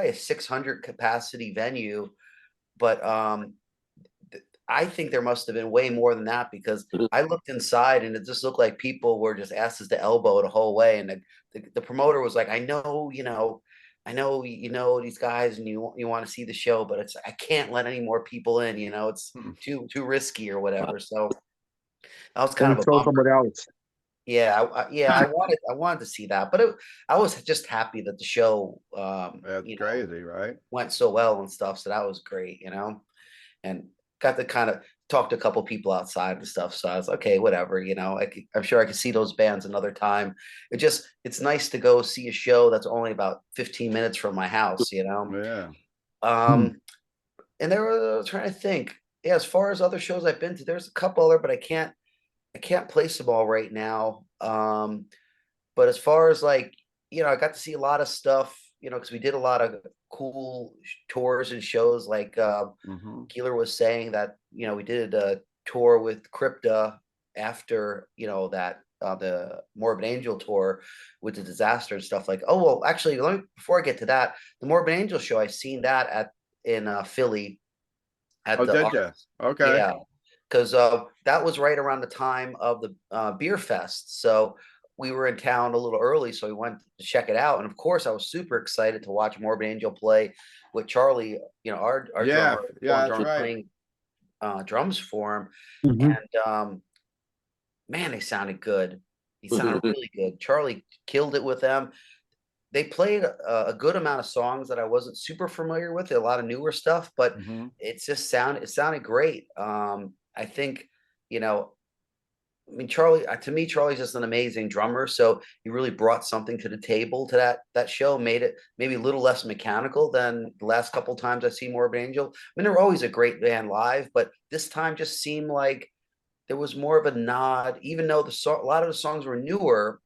a 600 capacity venue, but I think there must have been way more than that because I looked inside and it just looked like people were just asses to elbow the whole way. And the promoter was like, I know, I know you know these guys and you want to see the show, but I can't let any more people in. You know, it's too risky or whatever. So that was kind Then of a throw bummer. somebody out. Yeah, I wanted to see that, but I was just happy that the show, That's you know, crazy, right? went so well and stuff. So that was great, you know, and got to kind of talk to a couple people outside and stuff. So I was okay, whatever, you know. I'm sure I could see those bands another time. It's nice to go see a show that's only about 15 minutes from my house, you know. Yeah. Um, and there was I was trying to think. Yeah, as far as other shows I've been to, there's a couple other, but I can't place them all right now. But as far as like, you know, I got to see a lot of stuff, you know, because we did a lot of cool tours and shows. Like Hmm. Keeler was saying that, you know, we did a tour with Crypta after, you know, that the Morbid Angel tour with the disaster and stuff. Like, oh well, actually, let me before I get to that, the Morbid Angel show, I seen that in Philly at Oh, the did you? Okay. yeah, because that was right around the time of the beer fest. So we were in town a little early, so we went to check it out. And of course, I was super excited to watch Morbid Angel play with Charlie, you know, our Yeah. drummer, Yeah, that's drummer right. playing drums for him. Mhm. And man, they sounded good. He sounded really good. Charlie killed it with them. They played a good amount of songs that I wasn't super familiar with, a lot of newer stuff, but Hmm. it sounded great. I think, you know, I mean, Charlie, to me, Charlie's just an amazing drummer. So he really brought something to the table to that show, made it maybe a little less mechanical than the last couple times I see Morbid Angel. I mean, they're always a great band live, but this time just seemed like there was more of a nod, even though a lot of the songs were newer.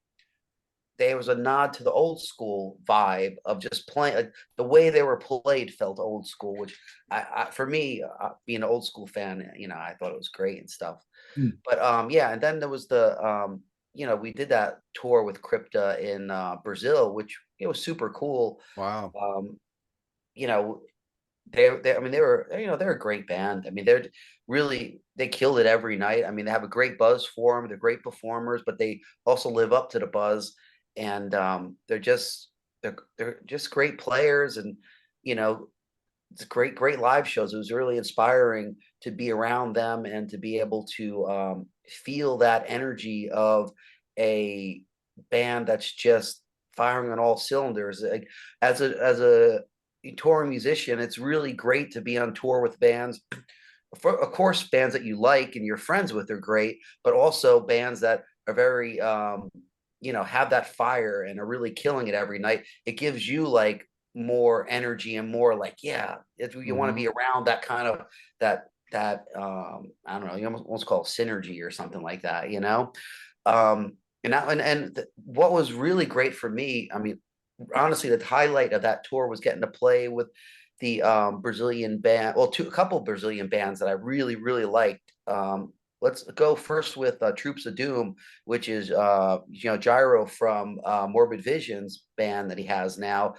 There was a nod to the old school vibe of just playing. Like, the way they were played felt old school, which for me, being an old school fan, you know, I thought it was great and stuff. Mm. But yeah, and then there was the you know, we did that tour with Crypta in Brazil, which it was super cool. Wow. You know, I mean, you know, they're a great band. I mean, they killed it every night. I mean, they have a great buzz for them. They're great performers, but they also live up to the buzz. And they're just great players, and you know, it's great live shows. It was really inspiring to be around them and to be able to feel that energy of a band that's just firing on all cylinders. Like, as a touring musician, it's really great to be on tour with bands. Of course, bands that you like and you're friends with are great, but also bands that are very you know, have that fire and are really killing it every night. It gives you like more energy and more like, yeah, you want to Hmm. be around that kind of that I don't know, you almost call it synergy or something like that, you know. And that what was really great for me, I mean, honestly, the highlight of that tour was getting to play with the Brazilian band, well, a couple Brazilian bands that I really liked. Let's go first with Troops of Doom, which is you know, Gyro from Morbid Vision's band that he has now.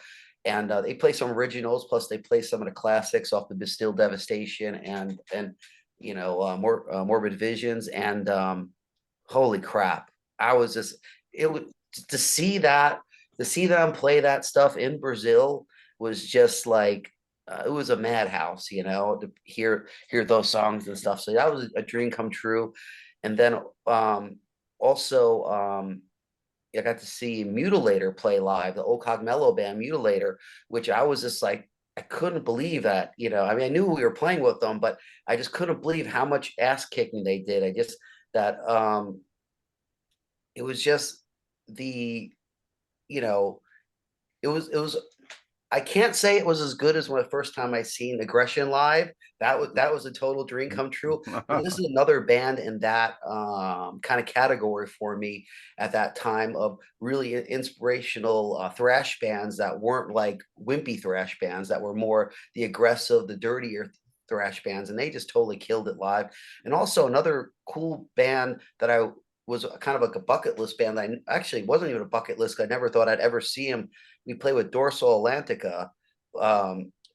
And they play some originals, plus they play some of the classics off the Bastille Devastation and you know, Morbid Visions. And holy crap, I was just it was to see that to see them play that stuff in Brazil was just like it was a madhouse, you know, to hear those songs and stuff. So that was a dream come true. And then also I got to see Mutilator play live, the old Cogmello band Mutilator, which I was just like, I couldn't believe that, you know. I mean, I knew we were playing with them, but I just couldn't believe how much ass kicking they did. I just that it was just the, you know, it was I can't say it was as good as when the first time I seen Aggression live. That was a total dream come true. But this is another band in that kind of category for me at that time of really inspirational thrash bands that weren't like wimpy thrash bands, that were more the aggressive, the dirtier thrash bands, and they just totally killed it live. And also another cool band that I was kind of like a bucket list band. I actually wasn't even a bucket list. I never thought I'd ever see him. We play with Dorsal Atlantica,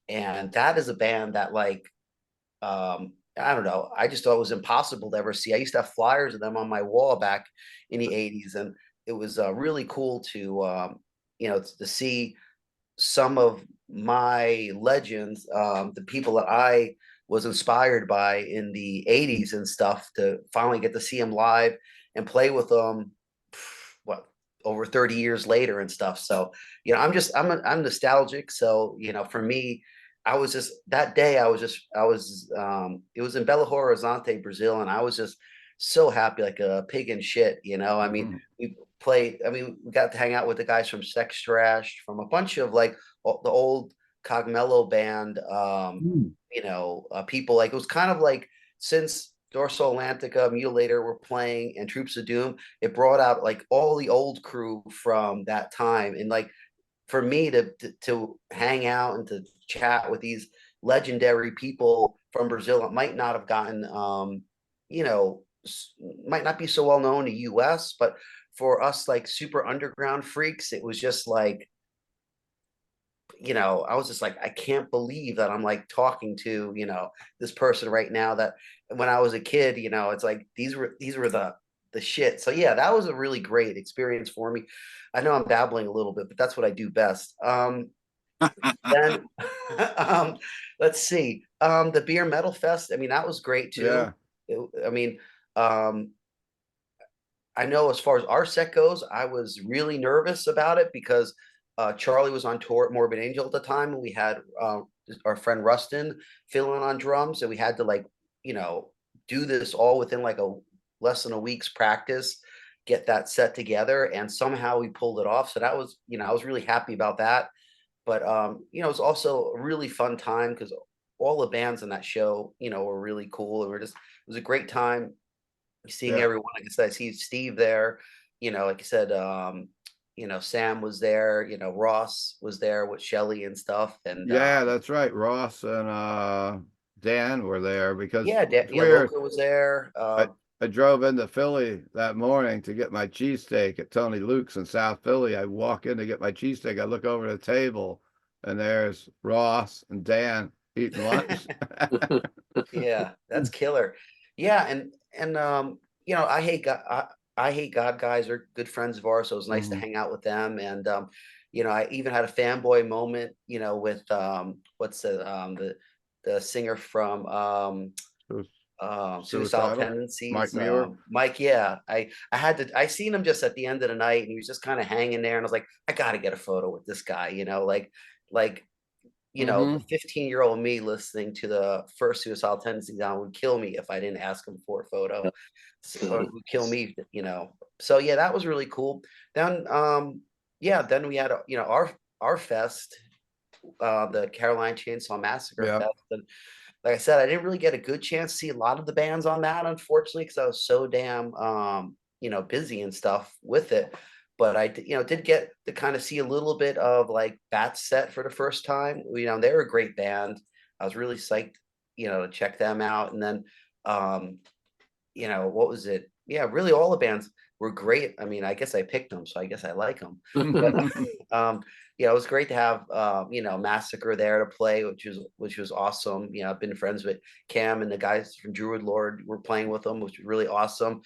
and that is a band that like I don't know. I just thought it was impossible to ever see. I used to have flyers of them on my wall back in the '80s, and it was really cool to you know, to see some of my legends, the people that I was inspired by in the 80s and stuff, to finally get to see them live and play with them, what, over 30 years later and stuff. So, I'm nostalgic. So, for me, I was just, that day, it was in Belo Horizonte, Brazil. And I was just so happy, like a pig in shit, I mean, we got to hang out with the guys from Sex Trash, from a bunch of like the old Cogmello band, people. Like, it was kind of like, since Dorso Atlantica, Mutilator were playing, and Troops of Doom, it brought out like all the old crew from that time. And like, for me to hang out and to chat with these legendary people from Brazil, it might not have gotten, might not be so well known in the US, but for us, like super underground freaks, it was just like, I was just like, I can't believe that I'm like talking to, this person right now, that when I was a kid, it's like, these were the shit. So yeah, that was a really great experience for me. I know I'm dabbling a little bit, but that's what I do best. Then, let's see, the Beer Metal Fest. I mean, that was great too. Yeah. I mean, I know as far as our set goes, I was really nervous about it because Charlie was on tour at Morbid Angel at the time, and we had our friend Rustin filling on drums, and we had to like, do this all within like less than a week's practice, get that set together, and somehow we pulled it off. So that was, I was really happy about that. But it was also a really fun time because all the bands in that show, were really cool, and it was a great time seeing everyone. Like I said, I see Steve there, like I said, Sam was there, Ross was there with Shelly and stuff. And that's right. Ross and Dan were there because Loca was there. I drove into Philly that morning to get my cheesesteak at Tony Luke's in South Philly. I walk in to get my cheesesteak. I look over the table, and there's Ross and Dan eating lunch. Yeah, that's killer. Yeah, and I hate God. I hate God guys are good friends of ours, so it was nice to hang out with them. And I even had a fanboy moment, with what's the singer from Suicidal Tendencies, Mike Muir. Mike. Yeah, I seen him just at the end of the night, and he was just kind of hanging there, and I was like, I gotta get a photo with this guy, like the 15-year-old me listening to the first Suicidal Tendencies album would kill me if I didn't ask him for a photo. So it would kill me, So yeah, that was really cool. Then then we had our fest, the Caroline Chainsaw Massacre Fest. And like I said, I didn't really get a good chance to see a lot of the bands on that, unfortunately, because I was so damn busy and stuff with it. But I did get to kind of see a little bit of like Bat's set for the first time. They were a great band. I was really psyched, to check them out. And then what was it? Yeah, really all the bands were great. I mean, I guess I picked them, so I guess I like them. But, it was great to have Massacre there to play, which was awesome. I've been friends with Cam and the guys from Druid Lord. Were playing with them, which was really awesome.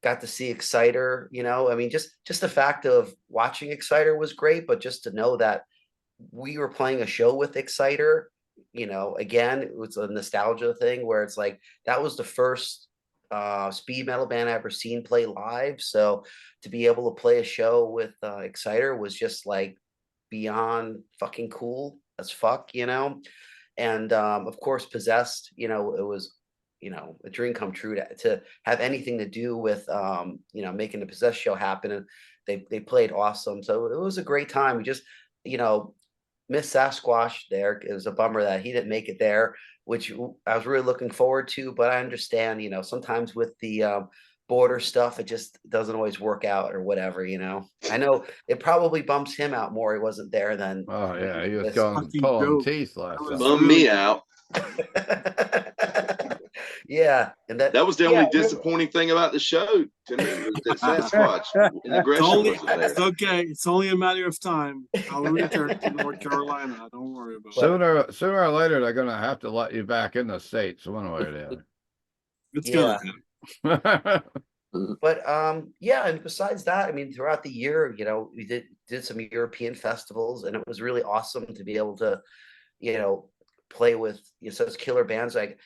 Got to see Exciter. I mean, just the fact of watching Exciter was great, but just to know that we were playing a show with Exciter, again, it was a nostalgia thing where it's like that was the first speed metal band I ever seen play live. So to be able to play a show with Exciter was just like beyond fucking cool as fuck, And of course, Possessed, it was a dream come true to have anything to do with making the Possessed show happen. And they played awesome. So it was a great time. We just Miss Sasquatch there. It was a bummer that he didn't make it there, which I was really looking forward to. But I understand, sometimes with the border stuff, it just doesn't always work out or whatever. I know it probably bumps him out more. He wasn't there than. Oh yeah, he was going pulling teeth last time. Bum me out. Yeah, and that was the only disappointing thing about the show to me was that Sasquatch and aggression wasn't there. It's okay. It's only a matter of time. I'll return to North Carolina. Don't worry about it. Sooner or later, they're going to have to let you back in the States one way or the other. It's gonna happen. But yeah, and besides that, I mean, throughout the year, you know, we did some European festivals, and it was really awesome to be able to, you know, play with such killer bands. Like,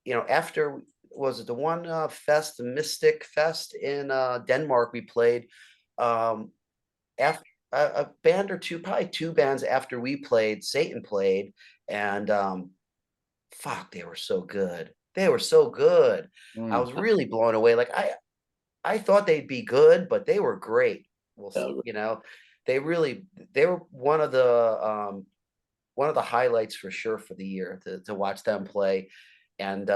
you know, after was it the one fest, the Mystic Fest in Denmark we played, after a band or two, probably two bands after we played, Satan played, and fuck, they were so good. They were so good. I was really blown away. Like I thought they'd be good, but they were great. Well, you know, they were one of the highlights for sure for the year to watch them play. And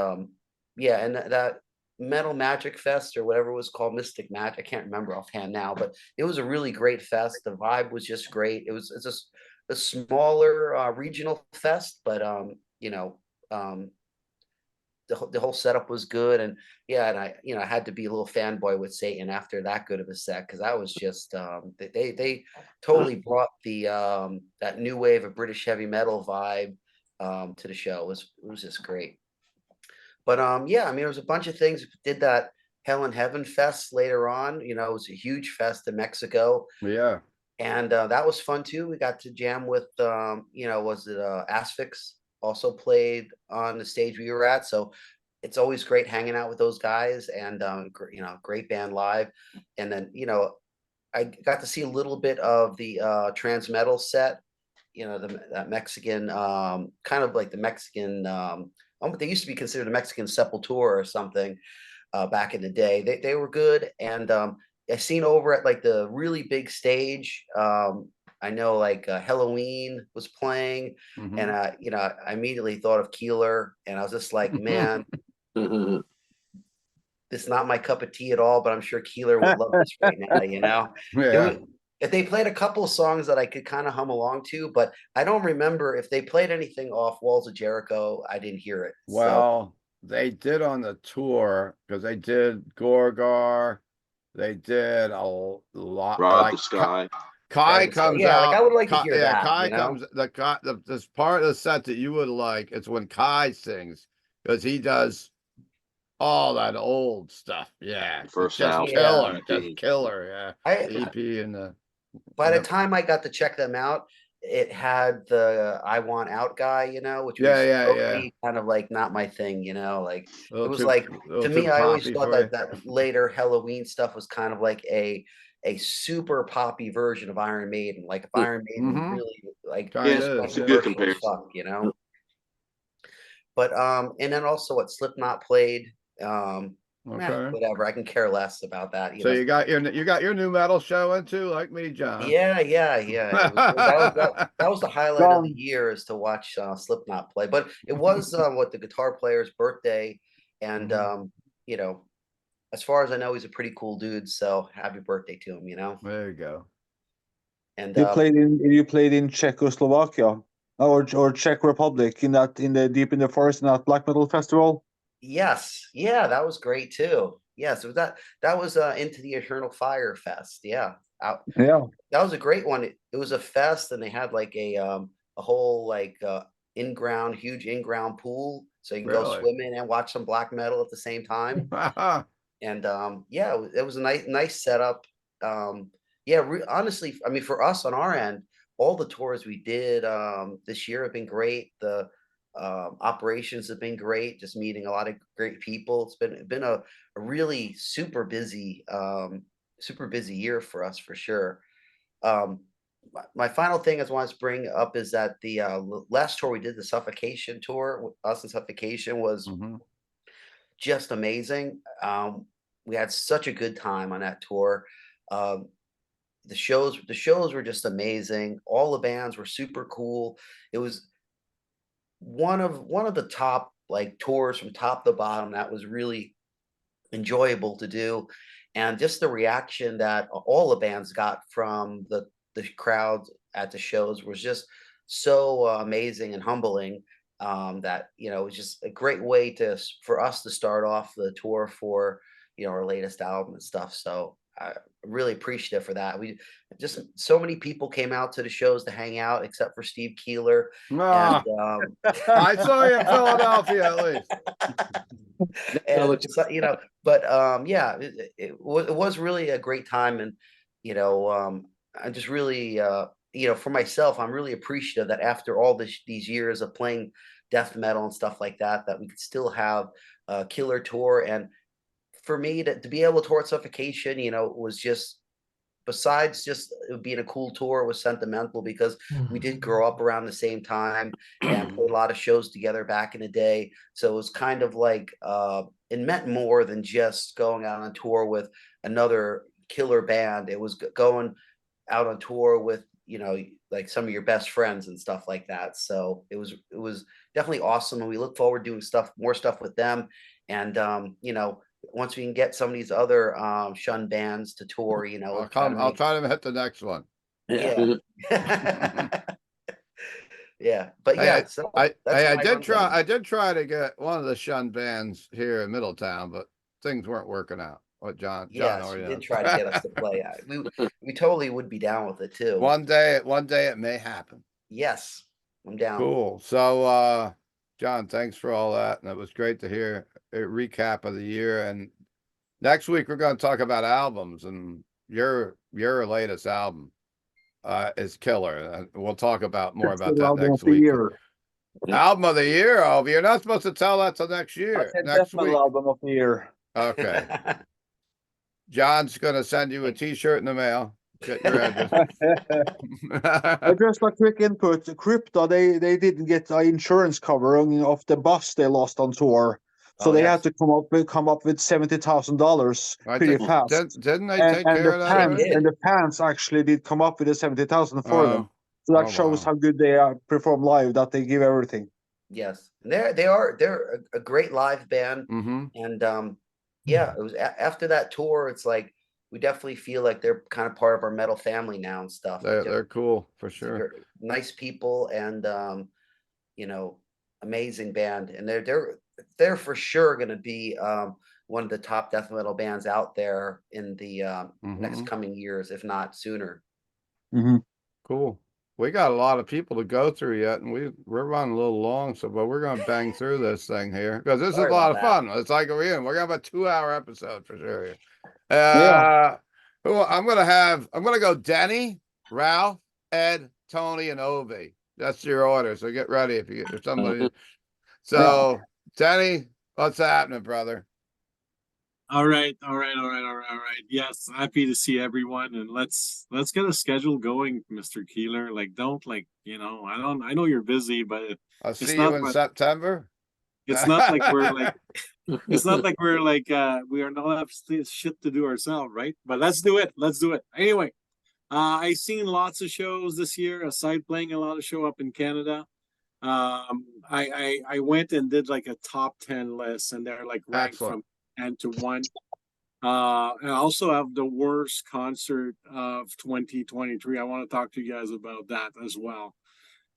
yeah, and that Metal Magic Fest or whatever it was called, Mystic Magic, I can't remember offhand now, but it was a really great fest. The vibe was just great. It's just a smaller regional fest, but you know, the whole setup was good. And yeah, and I had to be a little fanboy with Satan after that good of a set, because I was just they totally brought the that new wave of British heavy metal vibe to the show. It was just great. But yeah, I mean, there was a bunch of things. Did that Hell and Heaven Fest later on. You know, it was a huge fest in Mexico. Yeah. And that was fun too. We got to jam with you know, was it Asphyx also played on the stage we were at. So it's always great hanging out with those guys, and you know, great band live. And then, you know, I got to see a little bit of the trans metal set, you know, that Mexican kind of like the Mexican they used to be considered a Mexican Sepultura or something back in the day. They were good. And I seen over at like the really big stage, I know like Halloween was playing, and you know, I immediately thought of Keeler, and I was just like, man, it's not my cup of tea at all, but I'm sure Keeler would love this right now, you know. Yeah. If they played a couple of songs that I could kind of hum along to, but I don't remember if they played anything off Walls of Jericho. I didn't hear it. Well, they did on the tour, because they did Gorgar. They did a lot. Ride like the Sky. Kai Right, comes yeah, out. like I would like to Kai, hear yeah, that, Kai you know? comes. This part of the set that you would like. It's when Kai sings, because he does all that old stuff. Yeah, it's First just album, killer, EP. just killer. Yeah, the EP and the. By the Yep. time I got to check them out, it had the I Want Out guy, you know, which was Yeah. totally kind of like not my thing, you know, like A it was too, like, little to me, too I always poppy thought for you. that later Halloween stuff was kind of like a super poppy version of Iron Maiden. Like if Iron Maiden really like Kinda just is, went it's a yeah. good commercial as comparison. fuck, you know. But and then also what Slipknot played, Okay. whatever, I can care less about that, you So know. you got your new metal show into, like me, John. Yeah. That was the highlight of the year, is to watch Slipknot play. But it was what the guitar player's birthday, and you know, as far as I know, he's a pretty cool dude. So happy birthday to him, you know. There you go. And You played in Czechoslovakia or Czech Republic in the Deep in the Forest in that black metal festival. yes, yeah, that was great too. Yeah, so that was Into the Eternal Fire Fest. Yeah, Yeah. that was a great one. It was a fest, and they had like a whole like huge in-ground pool, so you can go Really? swimming and watch some black metal at the same time. And yeah, it was a nice setup. Yeah, honestly, I mean, for us on our end, all the tours we did this year have been great. The operations have been great. Just meeting a lot of great people. It's been a really super busy year for us, for sure. My final thing I want to bring up is that the last tour we did, the Suffocation tour, us and Suffocation, was just amazing. We had such a good time on that tour. The shows were just amazing. All the bands were super cool. It was one of the top like tours from top to bottom that was really enjoyable to do. And just the reaction that all the bands got from the crowds at the shows was just so amazing and humbling, that, you know, it was just a great way for us to start off the tour for, you know, our latest album and stuff. So I really appreciative for that. We just, so many people came out to the shows to hang out, except for Steve Keeler. And I saw you in Philadelphia, at least. And so, but yeah, it was really a great time. And I just really for myself, I'm really appreciative that after all these years of playing death metal and stuff like that, that we could still have a killer tour. And for me to be able to tour at Suffocation, was just, besides just it being a cool tour, it was sentimental because we did grow up around the same time and played a lot of shows together back in the day. So it was kind of like it meant more than just going out on tour with another killer band. It was going out on tour with like some of your best friends and stuff like that. So it was definitely awesome, and we look forward to doing more stuff with them. And once we can get some of these other shun bands to tour, I'll try to hit the next one. Yeah. Yeah. But yeah, so I did try to get one of the shun bands here in Middletown, but things weren't working out. What John yes, already you knows. did try to get us to play. We totally would be down with it too. One day it may happen. Yes, I'm down. Cool. So John, thanks for all that. And it was great to hear a recap of the year. And next week we're going to talk about albums, and your latest album is killer. And we'll talk about more about that next week. Album of the year. Oh, you're not supposed to tell that till next year. Next week. Album of the year. Okay. John's gonna send you a T-shirt in the mail. Get your address. Just a quick input. Crypto, they didn't get the insurance covering of the bus they lost on tour, so they had to come up with $70,000 pretty fast. Didn't they take care of that? And the pants actually did come up with the 70,000 for them. So that shows how good they perform live. That they give everything. Yes, and they're a great live band, and yeah, it was after that tour. It's like we definitely feel like they're kind of part of our metal family now and stuff. They're cool for sure. Nice people, and amazing band, and they're for sure going to be one of the top death metal bands out there in the next coming years, if not sooner. Cool. We got a lot of people to go through yet, and we're running a little long, but we're going to bang through this thing here because this is a lot of fun. It's like we're going to have a 2-hour episode for sure here. I'm going to go Denny, Ralph, Ed, Tony, and Ove. That's your order. So get ready if somebody. So Denny, what's happening, brother? All right. Yes, happy to see everyone, and let's get a schedule going, Mr. Keeler. Like, I know you're busy, but I'll see you in September. It's not like we're like, we are not have shit to do ourselves, right? But let's do it. Anyway, I seen lots of shows this year. Aside playing a lot of show up in Canada, I went and did like a top 10 list, and they're like ranked from 10 to 1. I also have the worst concert of 2023. I want to talk to you guys about that as well.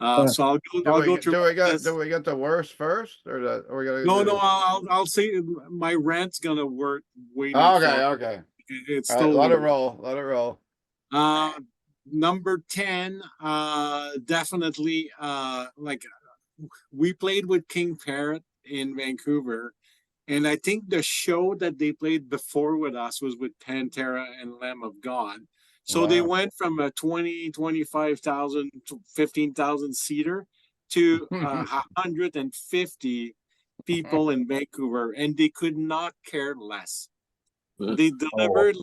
So I'll go through. Do we get the worst first, or are we gonna? No. I'll say my rant's gonna work. Okay. It's still let it roll. Number 10. Definitely. Like we played with King Parrot in Vancouver. And I think the show that they played before with us was with Pantera and Lamb of God. So they went from a 20, 25,000 to 15,000 seater to 150 people in Vancouver, and they could not care less. They delivered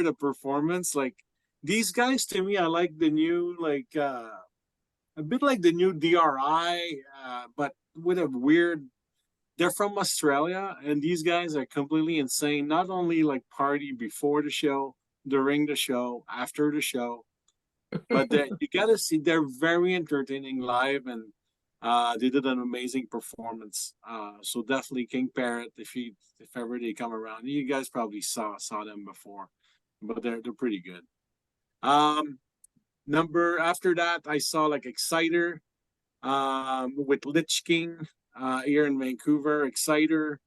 a performance. Like these guys, to me, I like the new, like a bit like the new DRI, but with a weird. They're from Australia, and these guys are completely insane. Not only like party before the show, during the show, after the show, but you gotta see they're very entertaining live, and they did an amazing performance. So definitely King Parrot, if ever they come around, you guys probably saw them before, but they're pretty good. After that, I saw like Exciter with Lich King. Here in Vancouver, Exciter.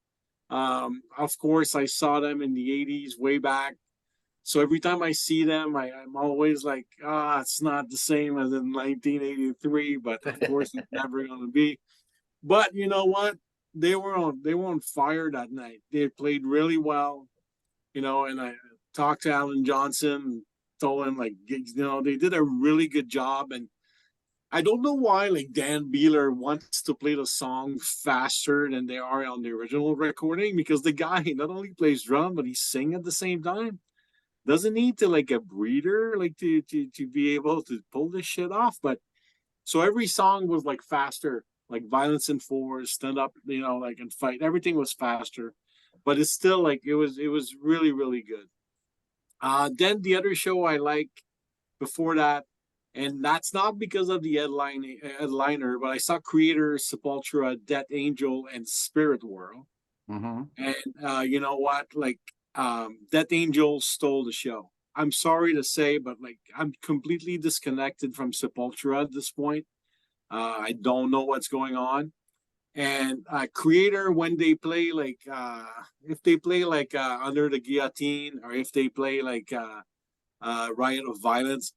Of course, I saw them in the 80s, way back. So every time I see them, I'm always like, it's not the same as in 1983, but of course it's never going to be. But you know what? they were on fire that night. They played really well, you know, and I talked to Alan Johnson, told him like, you know, they did a really good job. And I don't know why like Dan Beeler wants to play the song faster than they are on the original recording, because the guy not only plays drum but he sings at the same time. Doesn't need to like a breather like to be able to pull this shit off. But so every song was like faster, like Violence and Force, Stand Up, you know, like and Fight. Everything was faster, but it's still like it was really really good. Then the other show I like before that, and that's not because of the headliner, but I saw Creator, Sepultura, Death Angel, and Spirit World. Mm-hmm. And you know what? Like Death Angel stole the show. I'm sorry to say, but like I'm completely disconnected from Sepultura at this point. I don't know what's going on. And Creator, when they play like if they play like Under the Guillotine, or if they play like Riot of Violence,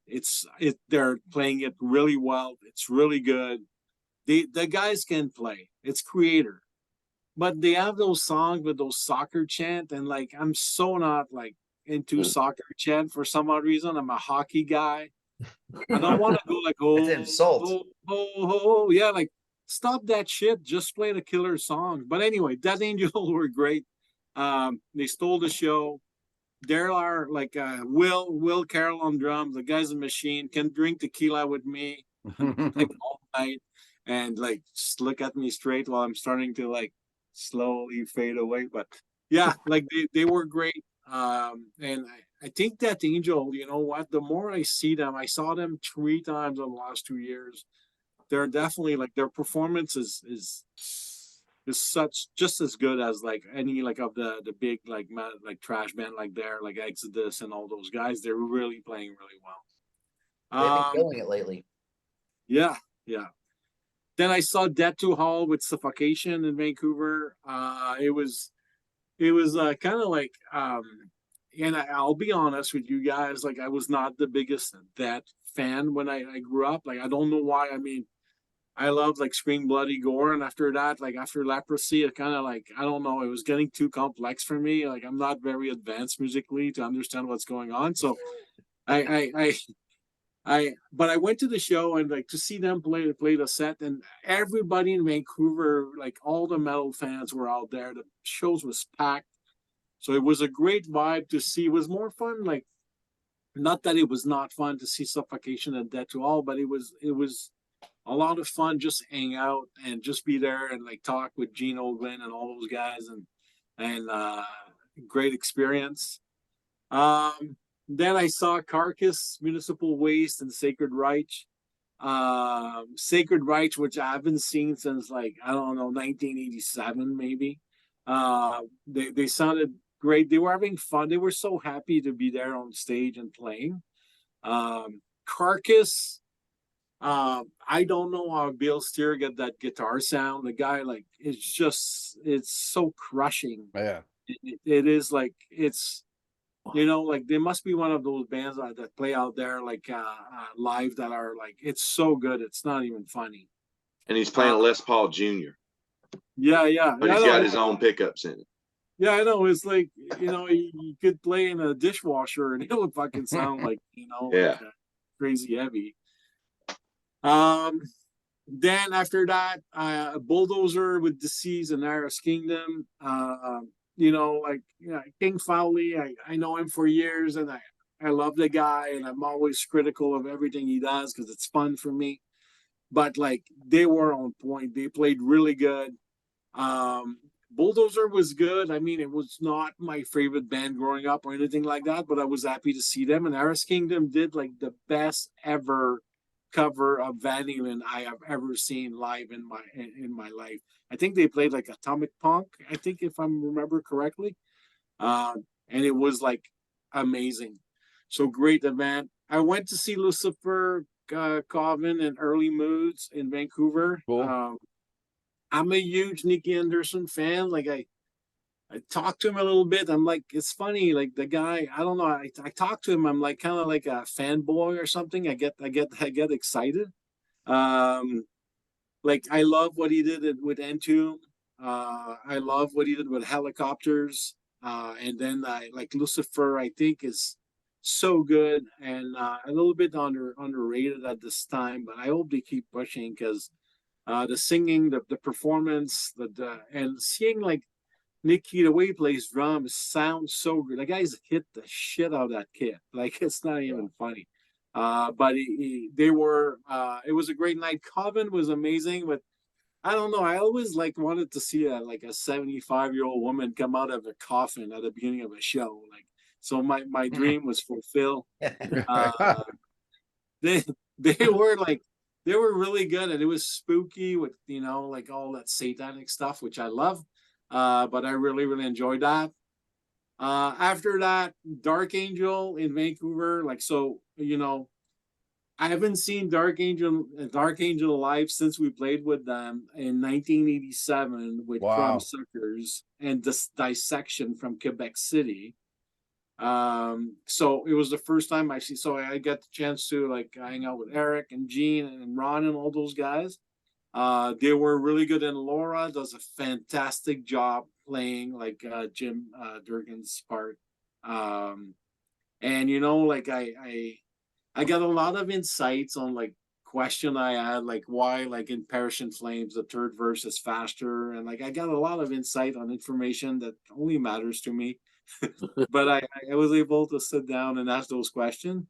they're playing it really well. It's really good. The guys can play. It's Creator, but they have those songs with those soccer chant, and like I'm so not like into soccer chant for some odd reason. I'm a hockey guy. I don't want to go like, oh, It's an insult. yeah, like stop that shit. Just play the killer song. But anyway, Death Angel were great. They stole the show. There are like Will Carroll on drums. The guy's a machine. Can drink tequila with me like all night, and like just look at me straight while I'm starting to like slowly fade away. But yeah, like they were great. And I think that Angel, you know what? The more I see them, I saw them 3 times in the last 2 years. They're definitely like their performance is such just as good as like any like of the big like trash band like like Exodus and all those guys. They're really playing really well. They've been killing it lately. Yeah, yeah. Then I saw Death to Hall with Suffocation in Vancouver. It was kind of like and I'll be honest with you guys, like I was not the biggest Death fan when I grew up. Like I don't know why. I mean, I loved like Scream Bloody Gore, and after that, like after Leprosy, it kind of like I don't know, it was getting too complex for me. Like I'm not very advanced musically to understand what's going on. So but I went to the show and like to see them play the set, and everybody in Vancouver, like all the metal fans were out there. The shows was packed. So it was a great vibe to see. It was more fun, like not that it was not fun to see Suffocation and Death to All, but it was a lot of fun just hang out and just be there and like talk with Gene Oldman and all those guys, and great experience. Then I saw Carcass, Municipal Waste, and Sacred Reich. Sacred Reich, which I haven't seen since like I don't know 1987 maybe. They sounded great. They were having fun. They were so happy to be there on stage and playing. Carcass. I don't know how Bill Steer got that guitar sound. The guy, like, it's so crushing. Yeah. It is like, it's, you know, like they must be one of those bands that play out there, like, live that are like, it's so good. It's not even funny. And he's playing a Les Paul Jr. Yeah, yeah. But he's got his own pickups in it. Yeah, I know. It's like, you know, he could play in a dishwasher and it would fucking sound like, you know, yeah, like crazy heavy. Then after that, Bulldozer with Disease and Iris Kingdom. You know, like King Fowley, I know him for years, and I love the guy, and I'm always critical of everything he does because it's fun for me. But like they were on point. They played really good. Bulldozer was good. I mean, it was not my favorite band growing up or anything like that, but I was happy to see them. And Iris Kingdom did like the best ever cover of Van Halen I have ever seen live in my life. I think they played like Atomic Punk, I think, if I remember correctly. And it was like amazing. So great event. I went to see Lucifer, Coven, and Early Moods in Vancouver. Cool. I'm a huge Nicky Anderson fan. Like I talked to him a little bit. I'm like, it's funny. Like the guy, I don't know. I talked to him. I'm like kind of like a fanboy or something. I get excited. Like I love what he did with Entomb. I love what he did with Helicopters. And then I like Lucifer, I think is so good and a little bit underrated at this time, but I hope they keep pushing because the singing, the performance, and seeing like Nicky, the way he plays drums sounds so good. The guy's hit the shit out of that kid. Like it's not even funny. But they were. It was a great night. Coven was amazing, but I don't know. I always like wanted to see a 75-year-old woman come out of a coffin at the beginning of a show. Like so, my dream was fulfilled. They they were like they were really good, and it was spooky with like all that satanic stuff, which I love. But I really enjoyed that. After that, Dark Angel in Vancouver, I haven't seen Dark Angel live since we played with them in 1987 with Crumb Suckers and Dissection from Quebec City. So it was the first time so I got the chance to like hang out with Eric and Gene and Ron and all those guys. They were really good, and Laura does a fantastic job playing like Jim Durkin's part. And I got a lot of insights on like question I had, like why like in Perish in Flames the third verse is faster, and like I got a lot of insight on information that only matters to me. But I was able to sit down and ask those questions.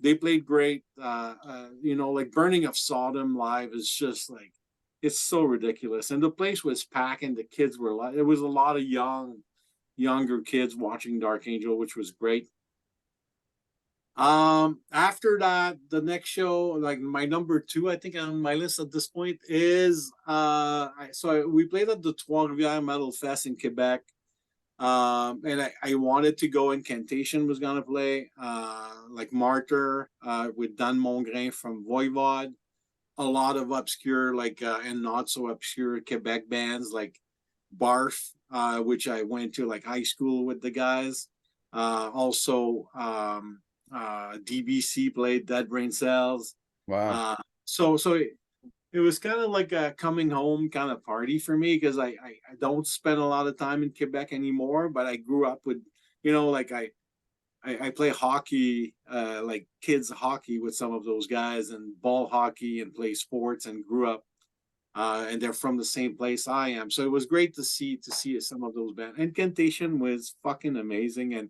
They played great. Like Burning of Sodom live is just like it's so ridiculous, and the place was packed, and the kids were like, there was a lot of younger kids watching Dark Angel, which was great. After that, the next show, like my number 2, I think on my list at this point is we played at the Trois-Rivières Metal Fest in Quebec. And I wanted to go. Incantation was gonna play, like Martyr, with Dan Mongrain from Voivod, a lot of obscure and not so obscure Quebec bands like Barth, which I went to like high school with the guys. Also, DBC played Dead Brain Cells. Wow. So it was kind of like a coming home kind of party for me because I don't spend a lot of time in Quebec anymore, but I grew up with, I play hockey, like kids hockey with some of those guys and ball hockey and play sports and grew up, and they're from the same place I am. So it was great to see some of those bands. Incantation was fucking amazing. And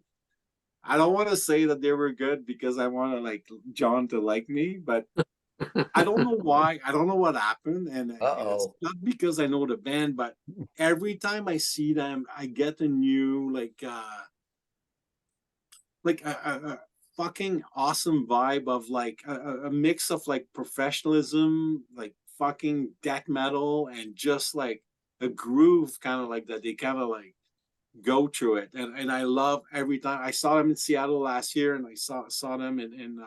I don't want to say that they were good because I want to like John to like me, but I don't know why. I don't know what happened, and it's not because I know the band, but every time I see them, I get a new a fucking awesome vibe of like a mix of like professionalism, like fucking death metal, and just like a groove, kind of like that. They kind of like go through it, and I love every time. I saw them in Seattle last year, and I saw them in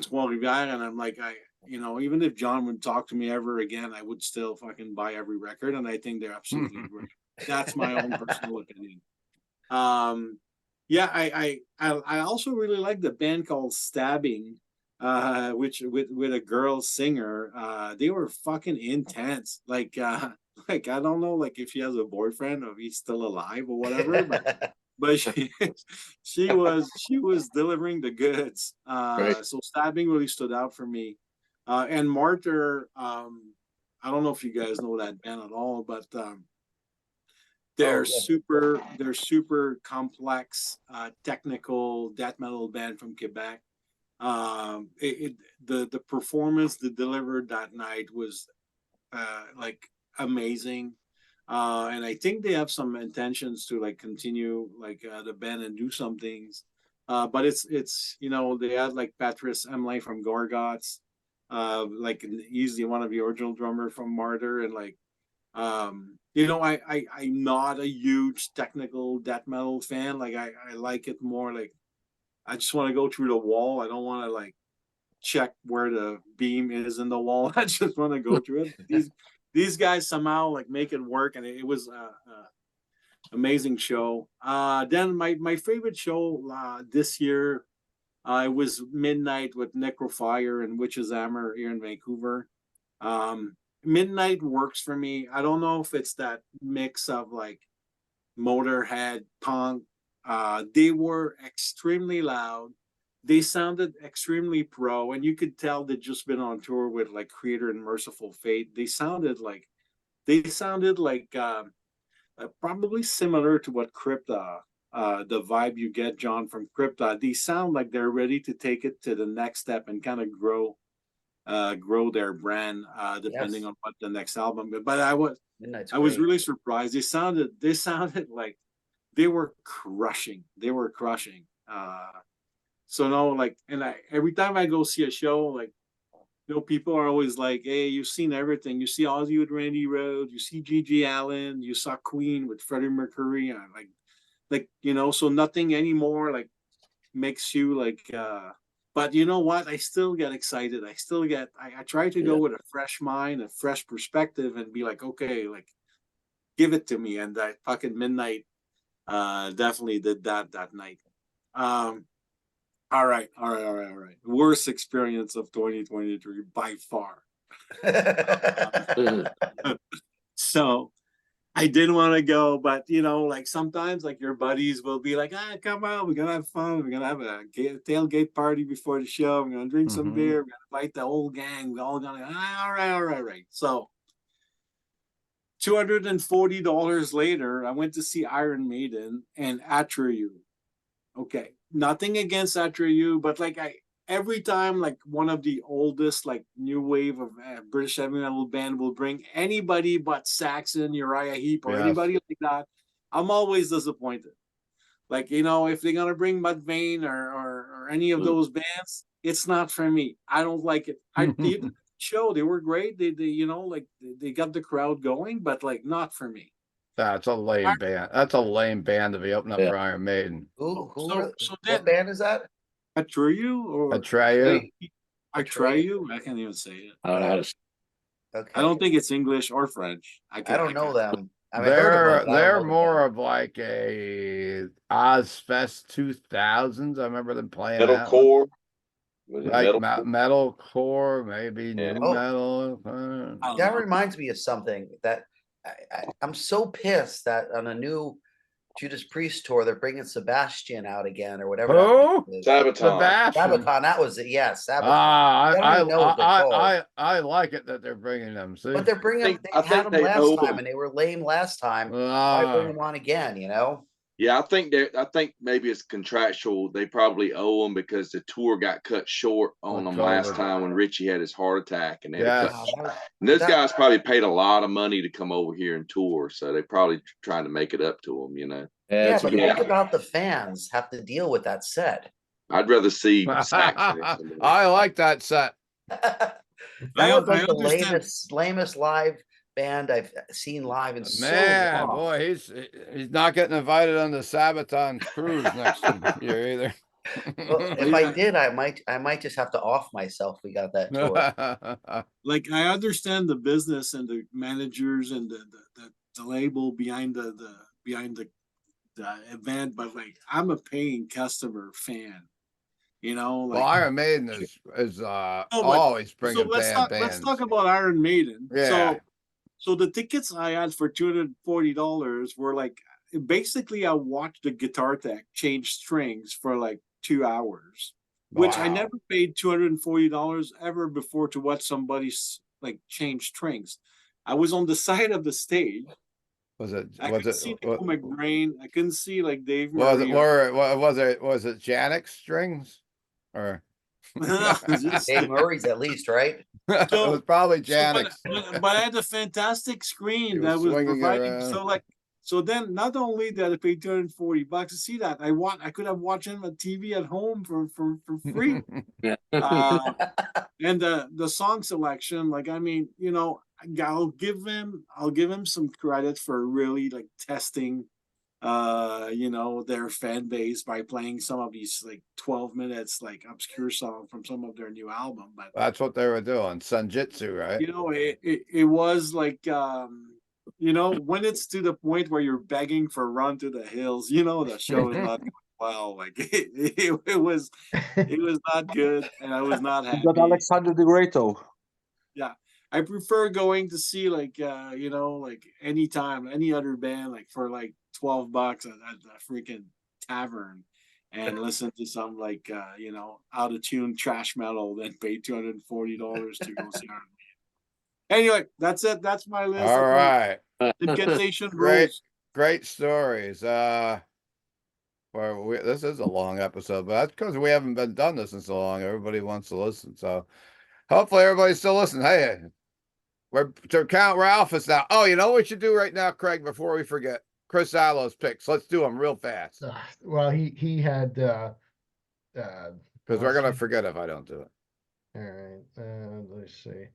Trois-Rivières, and I'm like, even if John would talk to me ever again, I would still fucking buy every record, and I think they're absolutely great. That's my own personal opinion. I also really like the band called Stabbing, which with a girl singer. They were fucking intense. Like I don't know, like if she has a boyfriend or if he's still alive or whatever, but she was delivering the goods. So Stabbing really stood out for me. And Martyr, I don't know if you guys know that band at all, but they're super complex, technical death metal band from Quebec. The performance they delivered that night was like amazing. And I think they have some intentions to like continue like the band and do some things. But it's they had like Patrice Emley from Gorgots, like he's one of the original drummer from Martyr, and like I'm not a huge technical death metal fan. Like I like it more like I just want to go through the wall. I don't want to like check where the beam is in the wall. I just want to go through it. These guys somehow like make it work, and it was amazing show. Then my favorite show this year, it was Midnight with Necrofire and Witch's Hammer here in Vancouver. Midnight works for me. I don't know if it's that mix of like Motorhead, punk. They were extremely loud. They sounded extremely pro, and you could tell they'd just been on tour with like Creator and Merciful Fate. They sounded like probably similar to what Crypta, the vibe you get, John, from Crypta. They sound like they're ready to take it to the next step and kind of grow their brand, depending Yes. on what the next album. But Midnight's I was great. really surprised. They sounded like they were crushing. They were crushing. So no, like, and every time I go see a show, like, people are always like, "Hey, you've seen everything. You see Ozzy with Randy Rhoads. You see Gigi Allen. You saw Queen with Freddie Mercury." And so nothing anymore like makes you like. But you know what? I still get excited. I try to go with a fresh mind, a fresh perspective, and be like, okay, like, give it to me. And that fucking Midnight definitely did that night. All right. Worst experience of 2023 by far. So I didn't want to go, but like sometimes like your buddies will be like, come on, we're gonna have fun. We're gonna have a tailgate party before the show. We're gonna drink some beer. We're gonna invite the whole gang. We're all gonna all right. So $240 later, I went to see Iron Maiden and Atreyu. Okay, nothing against Atreyu, but like every time like one of the oldest like new wave of British heavy metal band will bring anybody but Saxon, Uriah Heep, or anybody like that, I'm always disappointed. Like, if they're gonna bring Mudvayne or any of those bands, it's not for me. I don't like it. They did the show, they were great. They got the crowd going, but like not for me. That's a lame band. That's a lame band to be opening up for Iron Maiden. What band is that? Atreyu or Atreyu? Atreyu? I can't even say it. I don't know how to. Okay. I don't think it's English or French. I don't know them. I mean, They're more of like a Ozfest 2000s. I remember them playing Metalcore. Like metalcore, maybe new metal. That reminds me of something that I'm so pissed that on a new Judas Priest tour they're bringing Sebastian out again or whatever. Who? Sabaton. Sabaton. That was it. Yes. Sabaton. I like it that they're bringing them. See? But they're bringing. They had them last time and they were lame last time. Why bring them on again? Yeah, I think maybe it's contractual. They probably owe them because the tour got cut short on them last time when Richie had his heart attack, and they had and those guys probably paid a lot of money to come over here and tour, so they probably trying to make it up to them, Yeah, but think about the fans have to deal with that set. I'd rather see Saxon. I like that set. That was like the lamest live band I've seen live in so long. Boy, he's not getting invited on the Sabaton cruise next year either. Well, if I did, I might just have to off myself. We got that tour. Like, I understand the business and the managers and the label behind the event, but like, I'm a paying customer fan. Well, Iron Maiden is always bringing bands. Let's talk about Iron Maiden. Yeah. So the tickets I had for $240 were like, basically I watched the guitar tech change strings for like 2 hours, which I never paid $240 ever before to watch somebody like change strings. I was on the side of the stage. I couldn't see Nico McBrain. I couldn't see like Dave. Was it Janix strings or? Dave Murray's at least, right? It was probably Janix. But I had a fantastic screen that was providing. So then not only did I pay $240 to see that, I could have watched him on TV at home for free. And the song selection, like, I mean, I'll give him some credit for really like testing their fan base by playing some of these like 12 minutes like obscure songs from some of their new album. But that's what they were doing, Sunjitsu, right? It was like when it's to the point where you're begging for Run to the Hills, the show is not going well. Like it was not good, and I was not happy. You got Alexander the Great though. Yeah, I prefer going to see like like anytime any other band like for like $12 at a freaking tavern and listen to some like out of tune trash metal than pay $240 to go see our Anyway, that's it. That's my list. All right. Incantation Great, rules. great stories. Well, this is a long episode, but that's because we haven't been done this in so long. Everybody wants to listen, so hopefully everybody's still listening. Hey, we're to count Ralphus now. Oh, you know what we should do right now, Craig? Before we forget, Chris Alo's picks. Let's do them real fast. Well, he had because we're gonna forget if I don't do it. All right, let's see.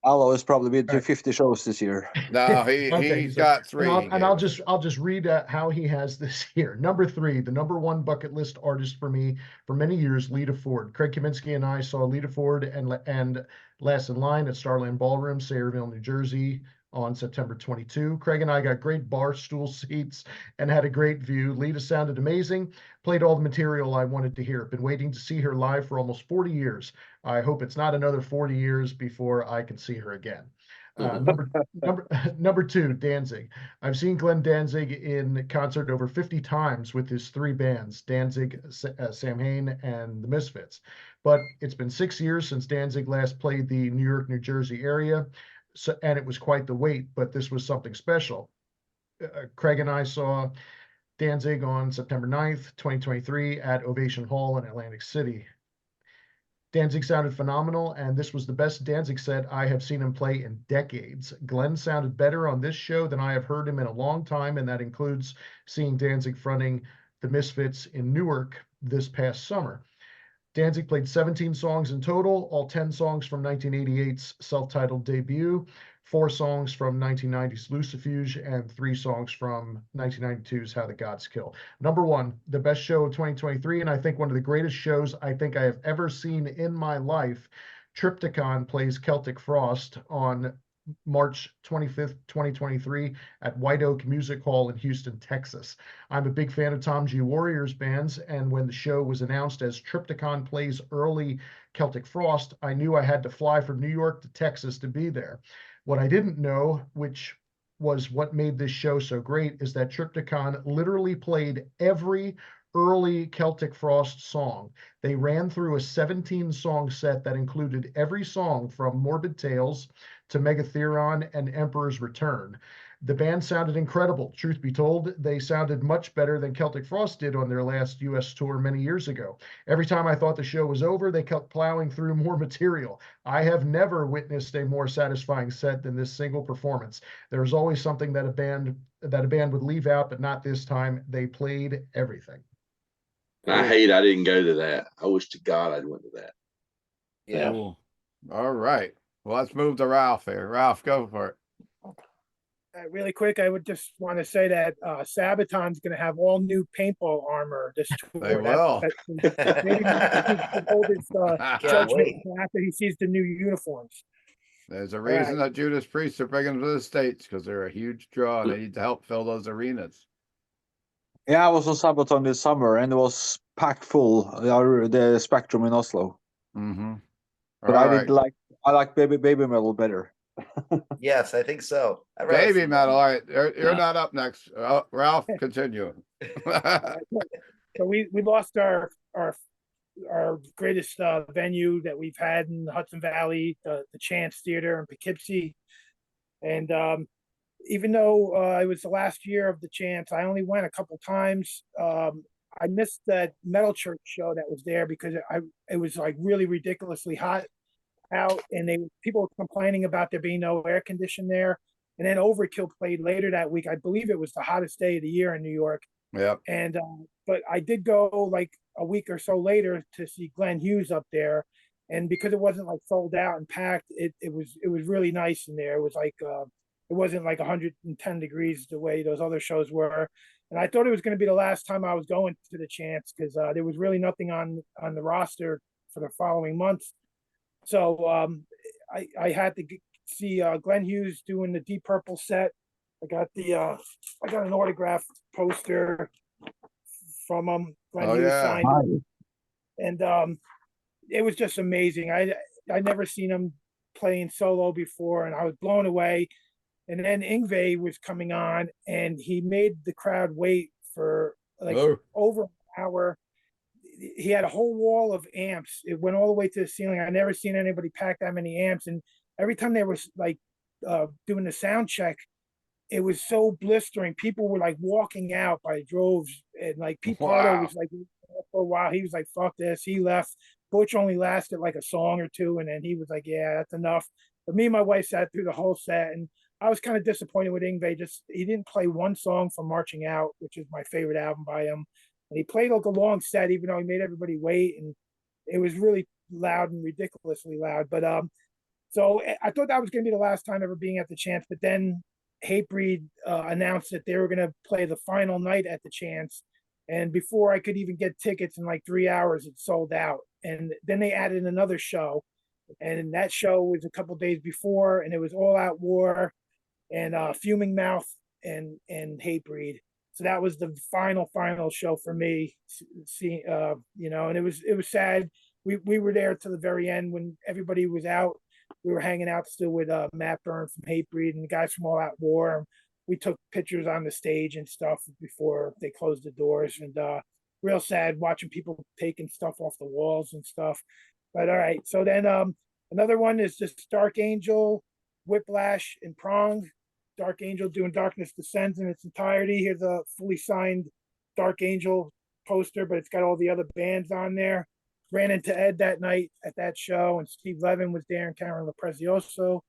Alo has probably been to 50 shows this year. No, Okay, he's got 3. I'll just read how he has this here. Number 3, the number 1 bucket list artist for me for many years, Lita Ford. Craig Kaminski and I saw Lita Ford and Last in Line at Starland Ballroom, Sayreville, New Jersey, on September 22. Craig and I got great bar stool seats and had a great view. Lita sounded amazing, played all the material I wanted to hear. Been waiting to see her live for almost 40 years. I hope it's not another 40 years before I can see her again. Number 2, Danzig. I've seen Glenn Danzig in concert over 50 times with his 3 bands, Danzig, Samhain, and the Misfits. But it's been 6 years since Danzig last played the New York, New Jersey area. So, and it was quite the wait, but this was something special. Craig and I saw Danzig on September 9th, 2023 at Ovation Hall in Atlantic City. Danzig sounded phenomenal, and this was the best Danzig set I have seen him play in decades. Glenn sounded better on this show than I have heard him in a long time, and that includes seeing Danzig fronting the Misfits in Newark this past summer. Danzig played 17 songs in total, all 10 songs from 1988's self-titled debut, 4 songs from 1990's Lucifuge, and 3 songs from 1992's How the Gods Kill. Number 1, the best show of 2023, and I think one of the greatest shows I think I have ever seen in my life. Triptychon plays Celtic Frost on March 25th, 2023 at White Oak Music Hall in Houston, Texas. I'm a big fan of Tom G. Warrior's bands, and when the show was announced as Triptychon plays early Celtic Frost, I knew I had to fly from New York to Texas to be there. What I didn't know, which was what made this show so great, is that Triptychon literally played every early Celtic Frost song. They ran through a 17-song set that included every song from Morbid Tales to Megatheron and Emperor's Return. The band sounded incredible. Truth be told, they sounded much better than Celtic Frost did on their last US tour many years ago. Every time I thought the show was over, they kept plowing through more material. I have never witnessed a more satisfying set than this single performance. There's always something that a band would leave out, but not this time. They played everything. I hate I didn't go to that. I wish to God I'd went to that. Yeah. Cool. All right. Well, let's move to Ralph here. Ralph, go for it. Really quick, I would just want to say that Sabaton's going to have all new paintball armor this tour. They will. Maybe hold his judgment after he sees the new uniforms. There's a reason that Judas Priest are bringing them to the States, because they're a huge draw. They need to help fill those arenas. Yeah, I was on Sabaton this summer, and it was packed full. The Spectrum in Oslo. Mm-hmm. But I like baby metal better. Yes, I think so. Baby metal. All right, you're not up next. Ralph, continue. So we lost our greatest venue that we've had in the Hudson Valley, the Chance Theater in Poughkeepsie, and even though it was the last year of the Chance, I only went a couple times. I missed that Metal Church show that was there because it was like really ridiculously hot out, and people were complaining about there being no air conditioning there. And then Overkill played later that week. I believe it was the hottest day of the year in New York. Yep. And but I did go like a week or so later to see Glenn Hughes up there, and because it wasn't like sold out and packed, it was really nice in there. It was like it wasn't like 110 degrees the way those other shows were. And I thought it was going to be the last time I was going to the Chance, because there was really nothing on the roster for the following months. So I had to see Glenn Hughes doing the Deep Purple set. I got an autograph poster from him. Glenn Hughes signed it. And it was just amazing. I never seen him playing solo before, and I was blown away. And then Yngwie was coming on, and he made the crowd wait for like over an hour. He had a whole wall of amps. It went all the way to the ceiling. I never seen anybody pack that many amps. And every time they were like doing the sound check, it was so blistering. People were like walking out by droves, and like Pete Pardo was like for a while. He was like, "Fuck this." He left. Butch only lasted like a song or two, and then he was like, "Yeah, that's enough." But me and my wife sat through the whole set, and I was kind of disappointed with Yngwie. Just he didn't play one song from Marching Out, which is my favorite album by him. And he played like a long set, even though he made everybody wait, and it was really loud and ridiculously loud. But so I thought that was going to be the last time ever being at the Chance. But then Hatebreed announced that they were going to play the final night at the Chance, and before I could even get tickets in like 3 hours, it sold out. And then they added another show, and that show was a couple days before, and it was All Out War and Fuming Mouth and Hatebreed. So that was the final show for me. See, you know, and it was sad. We were there to the very end when everybody was out. We were hanging out still with Matt Byrne from Hatebreed and the guys from All Out War. We took pictures on the stage and stuff before they closed the doors. And real sad watching people taking stuff off the walls and stuff. But all right, so then another one is just Dark Angel, Whiplash, and Prong. Dark Angel doing Darkness Descends in its entirety. Here's a fully signed Dark Angel poster, but it's got all the other bands on there. Ran into Ed that night at that show, and Steve Levin was there, and Karen LaPrezioso.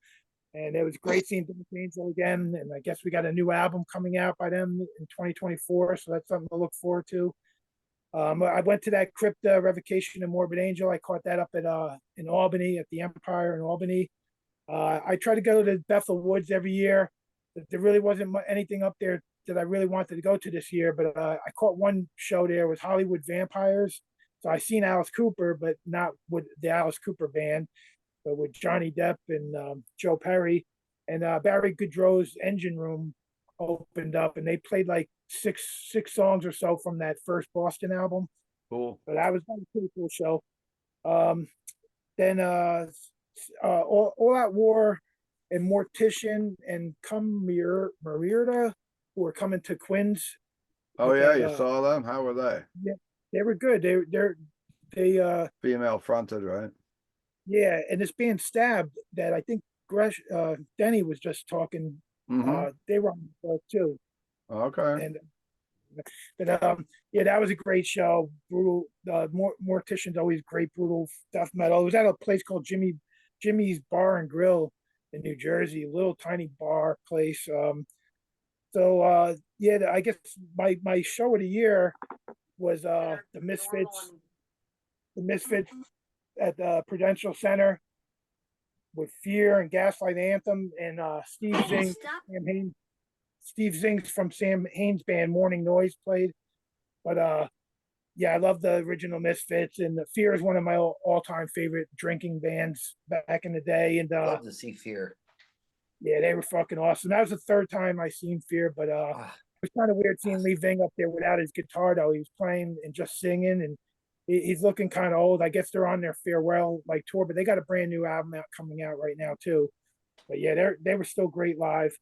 And it was great seeing Dark Angel again. And I guess we got a new album coming out by them in 2024, so that's something to look forward to. I went to that Crypta, Revocation, and Morbid Angel. I caught that up at in Albany at the Empire in Albany. I try to go to Bethel Woods every year. There really wasn't anything up there that I really wanted to go to this year, but I caught one show there with Hollywood Vampires. So I seen Alice Cooper, but not with the Alice Cooper band, but with Johnny Depp and Joe Perry. And Barry Goudreau's Engine Room opened up, and they played like six songs or so from that first Boston album. Cool. So that was a pretty cool show. Then All Out War and Mortician and Maiorino, who were coming to Quinn's. Oh yeah, you saw them? How were they? Yeah, they were good. They female fronted, right? Yeah, and this band Stabbed that I think Denny was just talking. They were on the show too. Okay. And but yeah, that was a great show. Brutal. Mortician's always great, brutal death metal. It was at a place called Jimmy's Bar and Grill in New Jersey, a little tiny bar place. So yeah, I guess my show of the year was the Misfits. The Misfits at the Prudential Center with Fear and Gaslight Anthem and Steve Zings from Sam Haines' band Morning Noise played. But yeah, I love the original Misfits, and the Fear is one of my all-time favorite drinking bands back in the day. And love to see Fear. Yeah, they were fucking awesome. That was the third time I seen Fear, but it was kind of weird seeing Lee Ving up there without his guitar though. He was playing and just singing, and he's looking kind of old. I guess they're on their farewell like tour, but they got a brand new album coming out right now too. But yeah, they were still great live.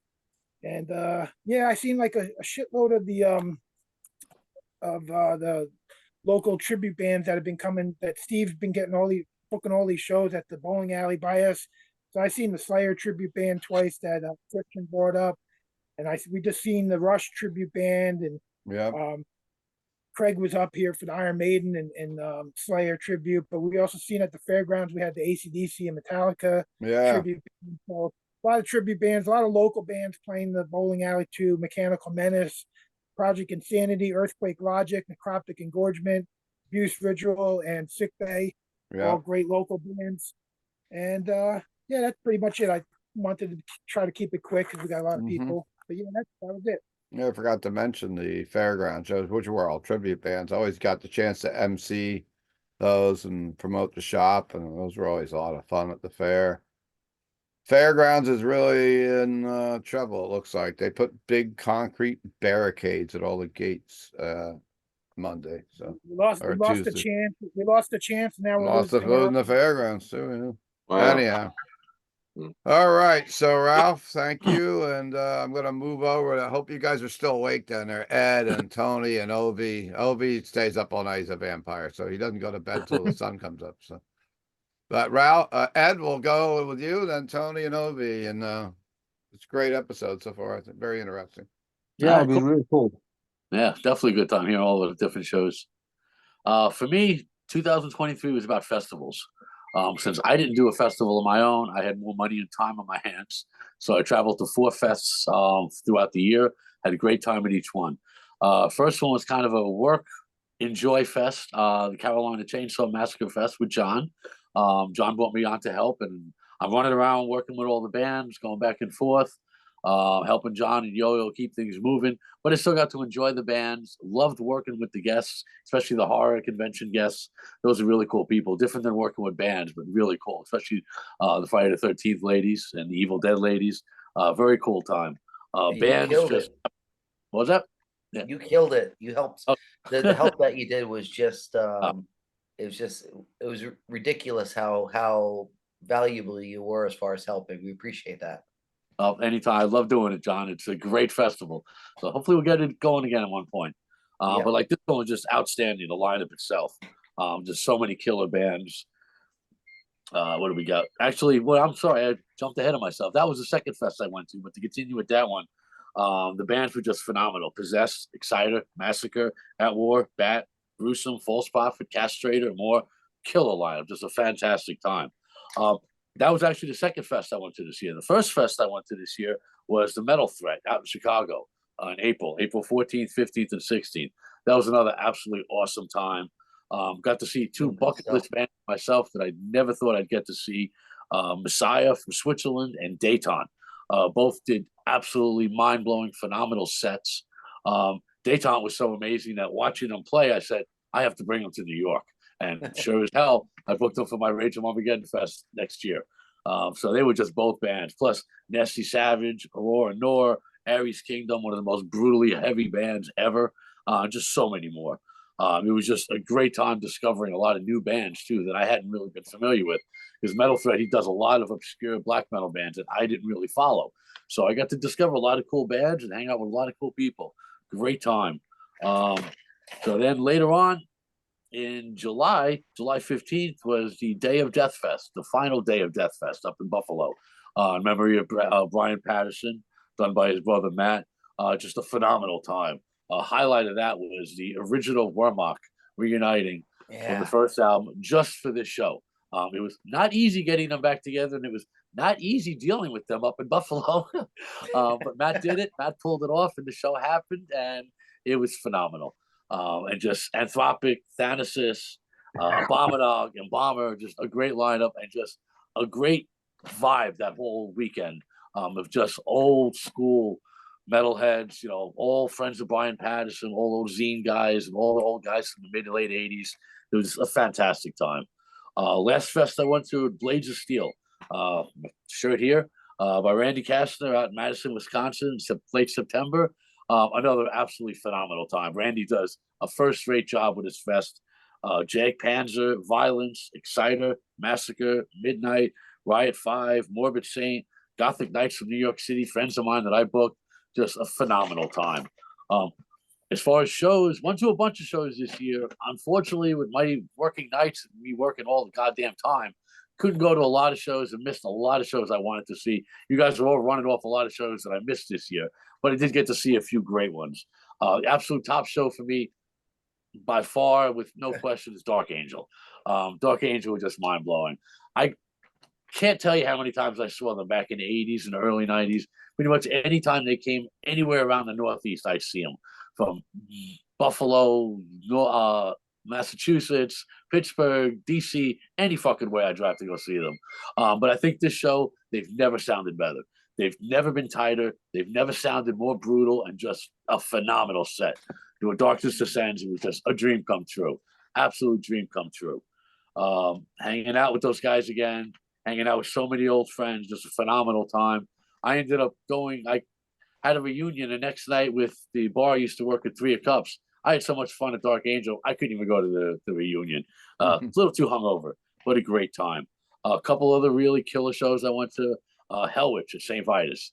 And yeah, I seen like a shitload of the local tribute bands that have been coming, that Steve's been booking all these shows at the bowling alley by us. So I seen the Slayer tribute band twice that Kristian brought up, and we just seen the Rush tribute band, and yeah. Craig was up here for the Iron Maiden and Slayer tribute, but we also seen at the fairgrounds we had the AC/DC and Metallica tribute band. So a lot of tribute bands, a lot of local bands playing the bowling alley too. Mechanical Menace, Project Insanity, Earthquake Logic, Necroptic Engorgement, Abuse Ritual, and Sick Bay. All great local bands. And yeah, that's pretty much it. I wanted to try to keep it quick because we got a lot of people. But yeah, that was it. Yeah, I forgot to mention the fairground shows, which were all tribute bands. I always got the chance to MC those and promote the shop, and those were always a lot of fun at the fair. Fairgrounds is really in trouble, it looks like. They put big concrete barricades at all the gates Monday. So we lost the chance. We lost the chance. Now we're losing the fairgrounds too. Yeah. Wow. Anyhow, All right, so Ralph, thank you, and I'm gonna move over. I hope you guys are still awake down there. Ed and Tony and Ove. Ove stays up all night. He's a vampire, so he doesn't go to bed till the sun comes up. So, but Ralph, Ed will go with you, then Tony and Ove, and it's a great episode so far. I think very interesting. Yeah, it'll be really cool. Yeah, definitely a good time hearing all the different shows. For me, 2023 was about festivals. Since I didn't do a festival of my own, I had more money and time on my hands. So I traveled to 4 fests throughout the year, had a great time at each one. First one was kind of a work enjoy fest, the Carolina Chainsaw Massacre Fest with John. John brought me on to help, and I'm running around working with all the bands, going back and forth, helping John and Yo-Yo keep things moving. But I still got to enjoy the bands, loved working with the guests, especially the horror convention guests. Those are really cool people, different than working with bands, but really cool, especially the Friday the 13th ladies and the Evil Dead ladies. Very cool time. Bands just, what was that? Yeah. You killed it. You helped. The help that you did was just, it was ridiculous how valuable you were as far as helping. We appreciate that. Anytime. I love doing it, John. It's a great festival. So hopefully we'll get it going again at one point. But like this one was just outstanding, the lineup itself. Just so many killer bands. What do we got? Actually, well, I'm sorry, I jumped ahead of myself. That was the second fest I went to, but to continue with that one, the bands were just phenomenal. Possessed, Exciter, Massacre, At War, Bat, Gruesome, False Prophet, Castrator, and more. Killer lineup. Just a fantastic time. That was actually the second fest I went to this year. The first fest I went to this year was the Metal Threat out in Chicago in April 14th, 15th, and 16th. That was another absolutely awesome time. Got to see 2 bucket list bands myself that I never thought I'd get to see. Messiah from Switzerland and Dayton. Both did absolutely mind-blowing, phenomenal sets. Dayton was so amazing that watching them play, I said, I have to bring them to New York. And sure as hell, I booked them for my Rage and Armageddon Fest next year. So they were just both bands. Plus Nasty Savage, Aurora Noir, Aries Kingdom, one of the most brutally heavy bands ever. Just so many more. It was just a great time discovering a lot of new bands, too, that I hadn't really been familiar with. Because Metal Threat, he does a lot of obscure black metal bands that I didn't really follow. So I got to discover a lot of cool bands and hang out with a lot of cool people. Great time. So then later on, in July 15th was the Day of Death Fest, the final Day of Death Fest up in Buffalo, in memory of Brian Patterson, done by his brother Matt. Just a phenomenal time. Highlight of that was the original Wehrmacht reuniting from the first album just for this show. It was not easy getting them back together, and it was not easy dealing with them up in Buffalo. But Matt did it. Matt pulled it off, and the show happened, and it was phenomenal. And just Anthropic, Thanasis, Abominog, and Bomber, just a great lineup and just a great vibe that whole weekend of just old school metalheads, you know, all friends of Brian Patterson, all those zine guys and all the old guys from the mid to late 80s. It was a fantastic time. Last fest I went to, Blades of Steel, shirt here by Randy Kastner out in Madison, Wisconsin, late September. Another absolutely phenomenal time. Randy does a first-rate job with his fest. Jack Panzer, Violence, Exciter, Massacre, Midnight, Riot 5, Morbid Saint, Gothic Knights from New York City, friends of mine that I booked. Just a phenomenal time. As far as shows, went to a bunch of shows this year. Unfortunately, with my working nights and me working all the goddamn time, couldn't go to a lot of shows and missed a lot of shows I wanted to see. You guys are all running off a lot of shows that I missed this year, but I did get to see a few great ones. The absolute top show for me, by far, with no question, is Dark Angel. Dark Angel was just mind-blowing. I can't tell you how many times I saw them back in the 80s and the early 90s. Pretty much any time they came anywhere around the Northeast, I see them. From Buffalo, Massachusetts, Pittsburgh, DC, any fucking way I drive to go see them. But I think this show, they've never sounded better. They've never been tighter. They've never sounded more brutal, and just a phenomenal set. When Darkness Descends, it was just a dream come true. Absolute dream come true. Hanging out with those guys again, hanging out with so many old friends, just a phenomenal time. I ended up going, I had a reunion the next night with the bar I used to work at, Three of Cups. I had so much fun at Dark Angel, I couldn't even go to the reunion. It's a little too hungover, but a great time. A couple other really killer shows I went to. Hellwich at St. Vitus.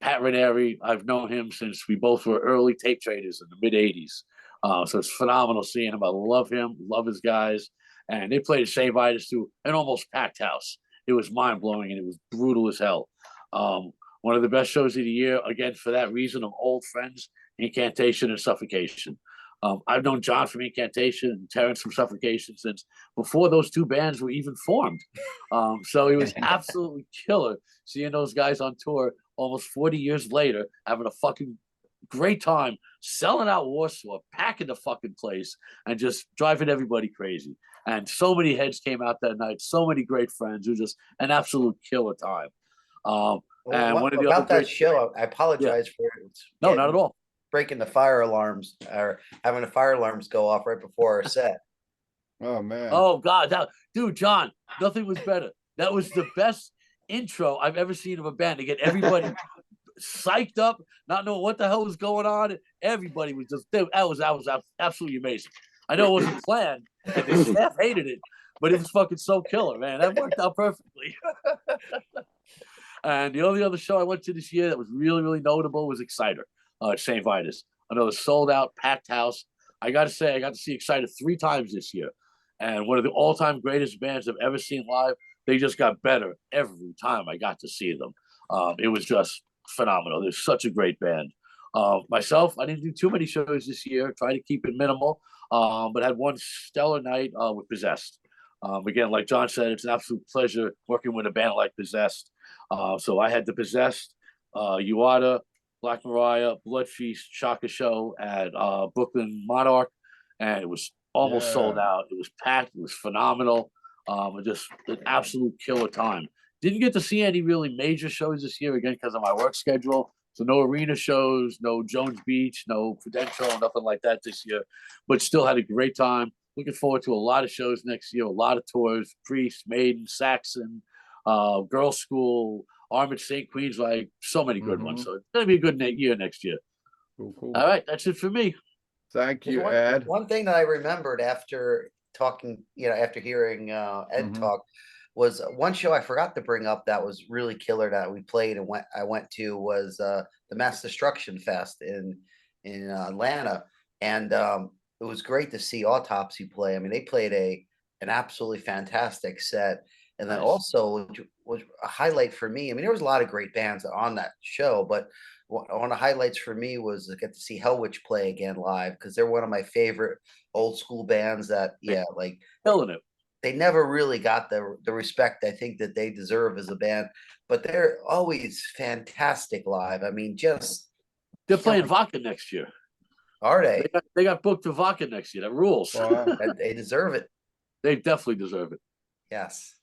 Pat Ranieri, I've known him since we both were early tape traders in the mid 80s. So it's phenomenal seeing him. I love him, love his guys. And they played at St. Vitus to an almost packed house. It was mind blowing and it was brutal as hell. One of the best shows of the year, again, for that reason of old friends, Incantation and Suffocation. I've known John from Incantation and Terrence from Suffocation since before those two bands were even formed. So it was absolutely killer seeing those guys on tour almost 40 years later, having a fucking great time, selling out Warsaw, packing the fucking place, and just driving everybody crazy. And so many heads came out that night, so many great friends. It was just an absolute killer time. And one of the about other that show, I apologize for no, not at all. Breaking the fire alarms or having the fire alarms go off right before our set. Oh man. Oh God, dude, John, nothing was better. That was the best intro I've ever seen of a band to get everybody psyched up, not knowing what the hell was going on. Everybody was just that was absolutely amazing. I know it wasn't planned, and the staff hated it, but it was fucking so killer, man. That worked out perfectly. And the only other show I went to this year that was really, really notable was Exciter at St. Vitus. Another sold out, packed house. I got to say, I got to see Exciter 3 times this year. And one of the all-time greatest bands I've ever seen live. They just got better every time I got to see them. It was just phenomenal. They're such a great band. Myself, I didn't do too many shows this year. Try to keep it minimal, but had one stellar night with Possessed. Again, like John said, it's an absolute pleasure working with a band like Possessed. So I had the Possessed, Uada, Black Mariah, Blood Feast, Shaka show at Brooklyn Monarch, and it was almost sold out. It was packed. It was phenomenal. Just an absolute killer time. Didn't get to see any really major shows this year, again, because of my work schedule. So no arena shows, no Jones Beach, no Prudential, nothing like that this year. But still had a great time. Looking forward to a lot of shows next year, a lot of tours, Priest, Maiden, Saxon, Girls School, Armored St. Queens, like so many good ones. So it's going to be a good year next year. Cool. All right, that's it for me. Thank you, Ed. One thing that I remembered after talking, after hearing Ed talk, was one show I forgot to bring up that was really killer that we played and I went to was the Mass Destruction Fest in Atlanta, and it was great to see Autopsy play. I mean, they played an absolutely fantastic set, and then also was a highlight for me. I mean, there was a lot of great bands on that show, but one of the highlights for me was to get to see Hellwich play again live, because they're one of my favorite old school bands that, like killing it. They never really got the respect I think that they deserve as a band, but they're always fantastic live. I mean, they're playing Wacken next year. Are they? They got booked to Wacken next year. That rules. Wow. They deserve it. They definitely deserve it. Yes.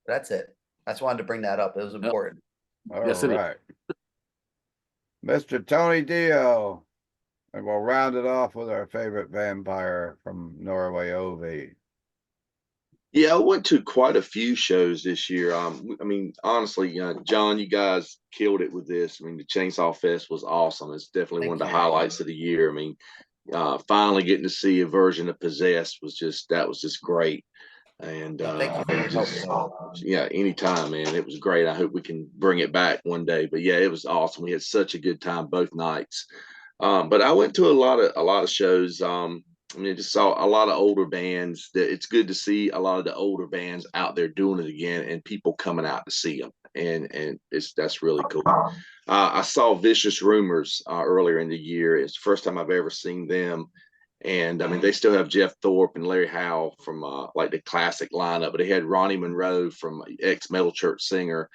That's it. I just wanted to bring that up. It was important. All right. Mr. Tony Dio. And we'll round it off with our favorite vampire from Norway, Ove. Yeah, I went to quite a few shows this year. I mean, honestly, John, you guys killed it with this. I mean, the Chainsaw Fest was awesome. It's definitely one of the highlights of the year. I mean, finally getting to see a version of Possessed was just great. And anytime, man, it was great. I hope we can bring it back one day. But yeah, it was awesome. We had such a good time both nights. But I went to a lot of shows. I mean, I just saw a lot of older bands. It's good to see a lot of the older bands out there doing it again, and people coming out to see them, and that's really cool. I saw Vicious Rumors earlier in the year. It's the first time I've ever seen them, and I mean, they still have Jeff Thorpe and Larry Howell from like the classic lineup, but they had Ronnie Monroe from ex Metal Church singer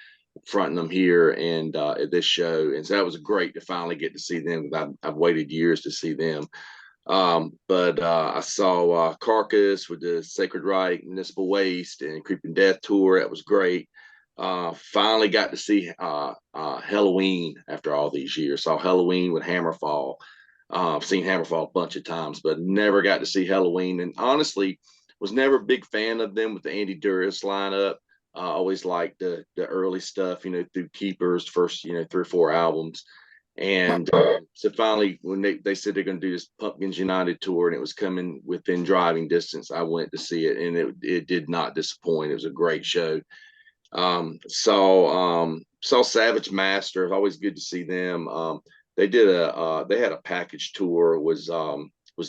fronting them here and at this show, and so that was great to finally get to see them. I've waited years to see them. But I saw Carcass with the Sacred Right, Municipal Waste, and Creeping Death Tour. That was great. Finally got to see Halloween after all these years. Saw Halloween with Hammerfall. I've seen Hammerfall a bunch of times, but never got to see Halloween. And honestly, was never a big fan of them with the Andy Duras lineup. Always liked the early stuff, through Keepers, first 3 or 4 albums. And so finally, when they said they're going to do this Pumpkins United tour and it was coming within driving distance, I went to see it, and it did not disappoint. It was a great show. Saw Savage Master. Always good to see them. They had a package tour. Was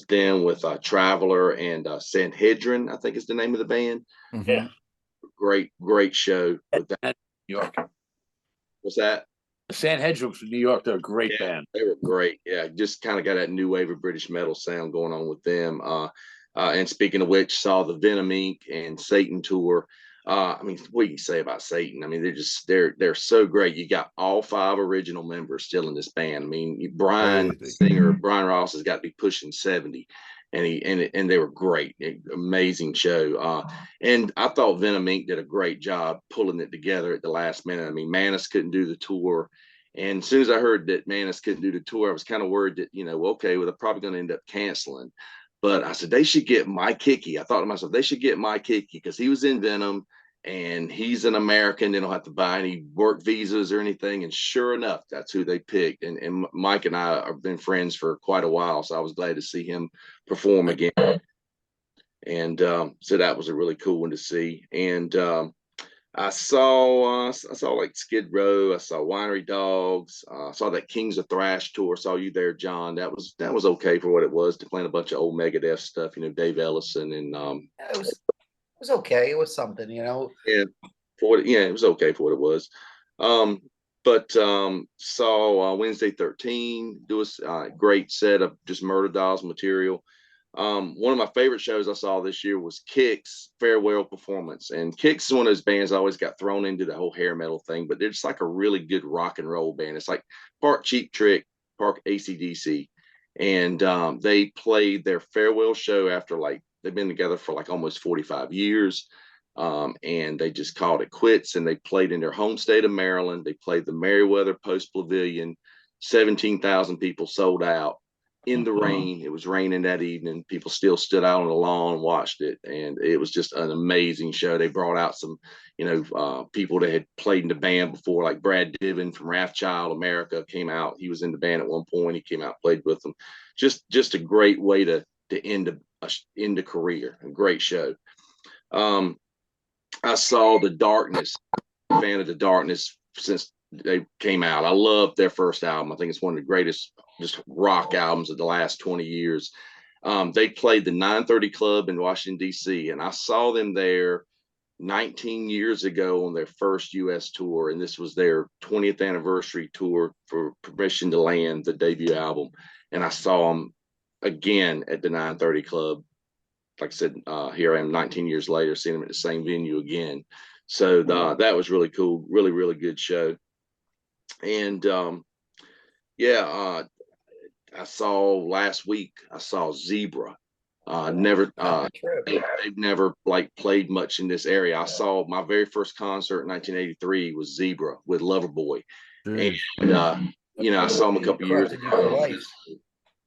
them with Traveler and Sanhedrin, I think is the name of the band. Yeah. Great show with that. New York. What's that? The Sanhedrin from New York. They're a great band. They were great. Yeah, just kind of got that new wave of British metal sound going on with them. And speaking of which, saw the Venom Inc. and Satan tour. I mean, what can you say about Satan? I mean, they're so great. You got all 5 original members still in this band. I mean, Brian Ross has got to be pushing 70, and they were great. Amazing show. And I thought Venom Inc. did a great job pulling it together at the last minute. I mean, Manus couldn't do the tour. And as soon as I heard that Manus couldn't do the tour, I was kind of worried that, okay, well, they're probably going to end up canceling. But I said, they should get Mike Hickey. I thought to myself, they should get Mike Hickey because he was in Venom and he's an American. They don't have to buy any work visas or anything. And sure enough, that's who they picked. And Mike and I have been friends for quite a while. So I was glad to see him perform again. And so that was a really cool one to see. And I saw like Skid Row. I saw Winery Dogs. I saw that Kings of Thrash tour. Saw you there, John. That was okay for what it was. To playing a bunch of old Megadeth stuff. Dave Ellison and it was okay. It was something, Yeah, it was okay for what it was. But saw Wednesday 13 do a great set of just Murder Dolls material. One of my favorite shows I saw this year was Kix farewell performance. And Kix is one of those bands I always got thrown into the whole hair metal thing, but they're just like a really good rock and roll band. It's like part Cheap Trick, part AC/DC. And they played their farewell show after they've been together for almost 45 years. And they just called it quits, and they played in their home state of Maryland. They played the Merriweather Post Pavilion, 17,000 people sold out. In the rain. It was raining that evening. People still stood out on the lawn and watched it, and it was just an amazing show. They brought out some, people that had played in the band before, like Brad Diven from Wrathchild America came out. He was in the band at one point. He came out, played with them. Just a great way to end a career. A great show. I saw The Darkness. Fan of The Darkness since they came out. I loved their first album. I think it's one of the greatest just rock albums of the last 20 years. They played the 930 Club in Washington, D.C., and I saw them there 19 years ago on their first U.S. tour, and this was their 20th anniversary tour for Permission to Land, the debut album, and I saw them again at the 930 Club. Like I said, here I am 19 years later, seeing them at the same venue again. So that was really cool, really, really good show. And I saw last week, I saw Zebra. They've never played much in this area. I saw my very first concert in 1983 was Zebra with Loverboy. And I saw them a couple years ago,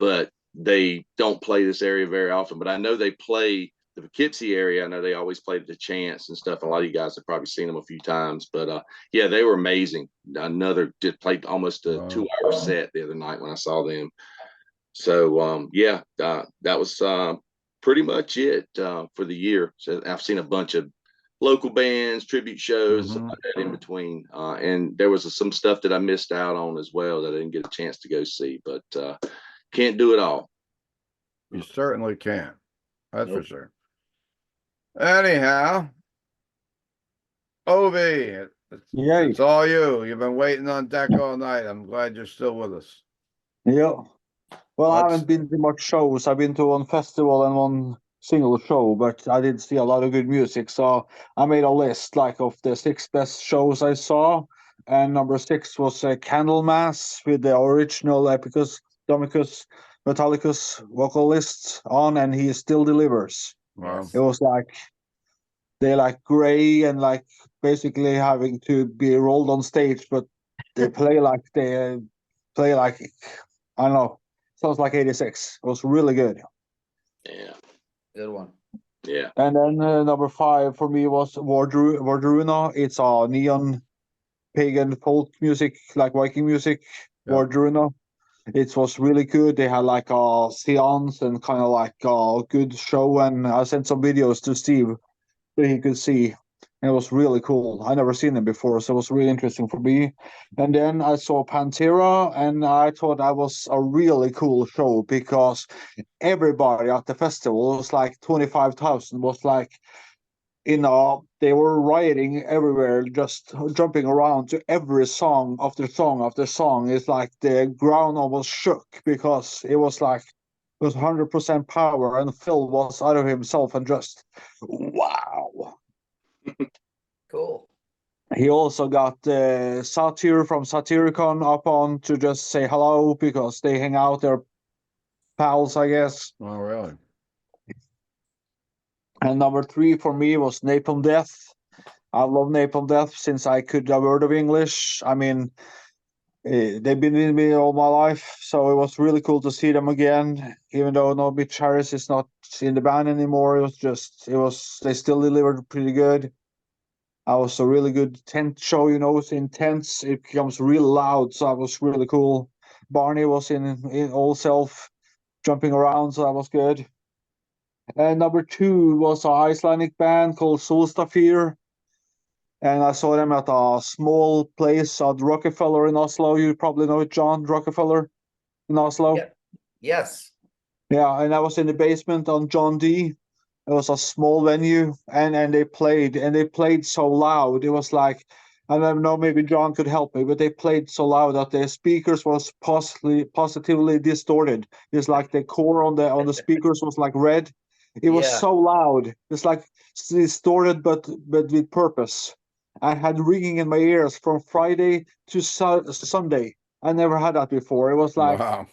but they don't play this area very often. But I know they play the Poughkeepsie area. I know they always played at the Chance and stuff. A lot of you guys have probably seen them a few times, but they were amazing. Did played almost a 2-hour set the other night when I saw them. So that was pretty much it for the year. So I've seen a bunch of local bands, tribute shows in between, and there was some stuff that I missed out on as well that I didn't get a chance to go see. But can't do it all. You certainly can't. That's for sure. Anyhow, Ove, it's all you. You've been waiting on deck all night. I'm glad you're still with us. Yeah. Well, I haven't been to much shows. I've been to one festival and one single show, but I did see a lot of good music. So I made a list of the 6 best shows I saw. And number 6 was Candlemass with the original Domicus Metallicus vocalist on, and he still delivers. Wow. It was they gray and basically having to be rolled on stage, but they play I don't know, sounds like 86. It was really good. Yeah, good one. Yeah. And then number 5 for me was Vardruna. It's a neon pagan folk music, like Viking music. Vardruna. It was really good. They had a seance and kind of a good show, and I sent some videos to Steve so he could see. And it was really cool. I never seen them before, so it was really interesting for me. And then I saw Pantera, and I thought that was a really cool show because everybody at the festival was like 25,000 was like, they were rioting everywhere, just jumping around to every song after song after song. It's like the ground almost shook because it was 100% power, and Phil was out of himself and just wow. Cool. He also got Satyr from Satyricon up on to just say hello because they hang out. They're pals, I guess. Oh, really? And number 3 for me was Napalm Death. I love Napalm Death since I could a word of English. I mean, they've been with me all my life, so it was really cool to see them again. Even though no Mitch Harris is not in the band anymore, they still delivered pretty good. I was a really good tent show, it's intense. It becomes real loud, so that was really cool. Barney was in all self, jumping around, so that was good. And number 2 was an Icelandic band called Solstafir. And I saw them at a small place at Rockefeller in Oslo. You probably know it, John, Rockefeller in Oslo. Yeah. Yes. Yeah, and I was in the basement on John D. It was a small venue, and they played so loud. It was like, I don't know, maybe John could help me, but they played so loud that the speakers was positively distorted. It's like the core on the speakers was like red. It was Yeah. so loud. It's like distorted, but with purpose. I had ringing in my ears from Friday to Sunday. I never had that before. It was like, Wow.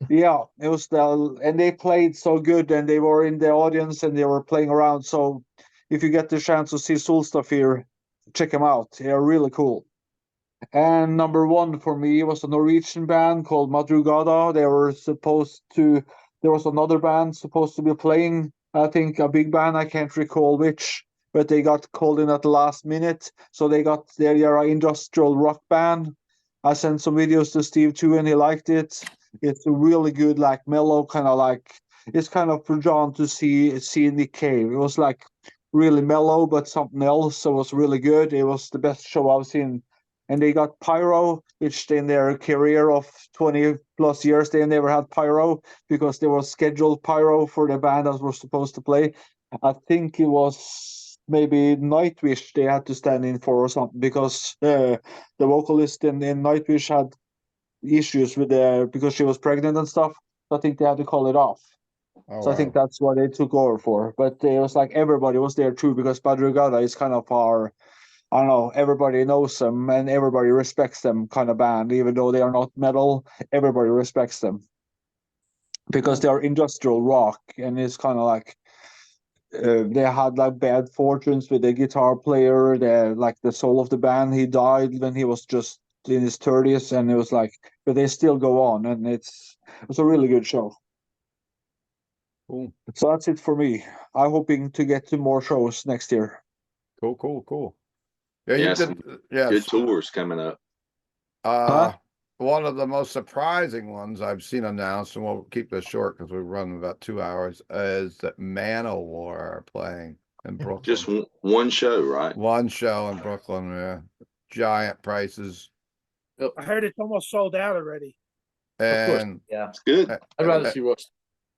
yeah, it was and they played so good, and they were in the audience and they were playing around. So if you get the chance to see Solstafir, check them out. They're really cool. And number 1 for me was a Norwegian band called Madrugada. There was another band supposed to be playing, I think a big band, I can't recall which, but they got called in at the last minute. So they are an industrial rock band. I sent some videos to Steve too, and he liked it. It's a really good, like mellow, it's kind of for John to see Nick Cave. It was like really mellow, but something else. So it was really good. It was the best show I've seen. And they got Pyro, which in their career of 20 plus years, they never had Pyro because there was scheduled Pyro for the band that were supposed to play. I think it was maybe Nightwish they had to stand in for or something because the vocalist in Nightwish had issues because she was pregnant and stuff. So I think they had to call it off. Oh, So I think that's what they took over for. But it was like everybody was there too because Madrugada is kind of I don't know, everybody knows them and everybody respects them kind of band. Even though they are not metal, everybody respects them because they are industrial rock, and it's kind of like they had like bad fortunes with the guitar player. The soul of the band, he died when he was just in his 30s, and it was like, but they still go on, and it was a really good show. Cool. So that's it for me. I'm hoping to get to more shows next year. Cool. Yeah, you Yes, did. Yes. good tours coming up. One of the most surprising ones I've seen announced, and we'll keep this short because we're running about 2 hours, is that Manowar are playing in Brooklyn. Just one show, right? One show in Brooklyn, yeah. Giant prices. I heard it's almost sold out already. And Yeah, It's good. I'd rather see Ross.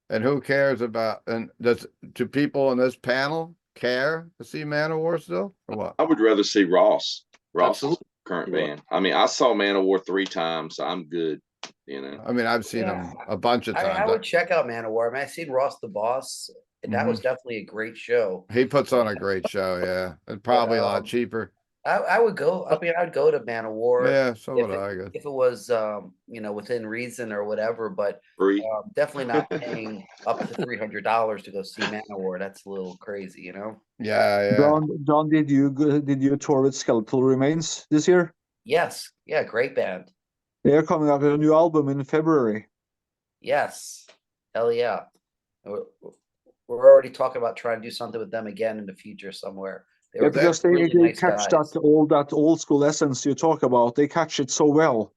And who cares about, and do people in this panel care to see Manowar still or what? I would rather see Ross's Absolutely. current Yeah. band. I mean, I saw Manowar 3 times, so I'm good. I mean, I've seen them a bunch of times. I would check out Manowar. I mean, I've seen Ross the Boss, and that was definitely a great show. He puts on a great show, yeah. And probably a lot cheaper. I would go. I mean, I'd go to Manowar. Yeah, so would I guess. If it was, within reason or whatever. But Free. definitely not paying up to $300 to go see Manowar. That's a little crazy, you know. Yeah. John, did you tour with Skeletal Remains this year? Yes. Yeah. Great band. They're coming out with a new album in February. Yes. Hell yeah. We're already talking about trying to do something with them again in the future somewhere. Because they catch that old school essence you talk about. They catch it so well.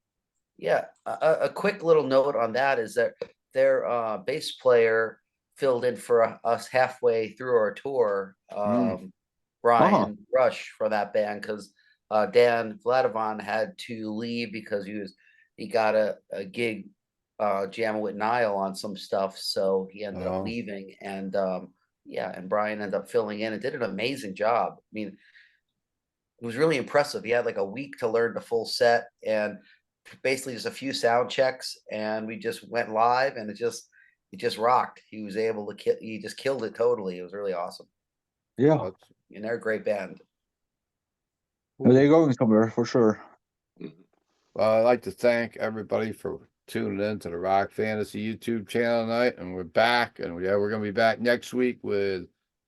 Yeah. A quick little note on that is that their bass player filled in for us halfway through our tour. Brian Rush for that band because Dan Vladivon had to leave because he got a gig jamming with Niall on some stuff, so he ended up leaving, and and Brian ended up filling in and did an amazing job. I mean, it was really impressive. He had like a week to learn the full set and basically just a few sound checks, and we just went live, and it just rocked. He was able to he just killed it totally. It was really awesome. Yeah, and they're a great band. They're going somewhere for sure. Well, I'd like to thank everybody for tuning in to the Rock Fantasy YouTube channel tonight, and we're back, and we're going to be back next week with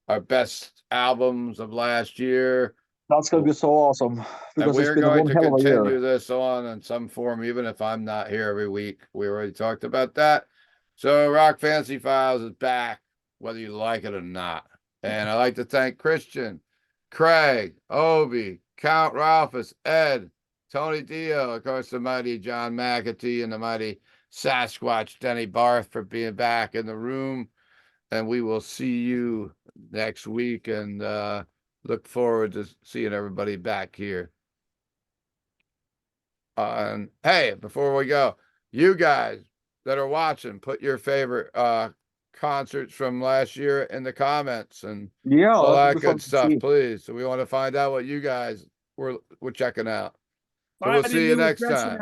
our best albums of last year. That's going to be so awesome because we're going to hell of a continue year. this on in some form, even if I'm not here every week. We already talked about that. So Rock Fantasy Files is back, whether you like it or not. And I'd like to thank Kristian, Craig, Ove, Count Ralphus, Ed, Tony Dio, of course, the mighty John McEntee, and the mighty Sasquatch Denis Barthe for being back in the room. And we will see you next week, and look forward to seeing everybody back here. And hey, before we go, you guys that are watching, put your favorite concerts from last year in the comments and all that good stuff, please. So we want to find out what you guys were checking out. So we'll see you next time.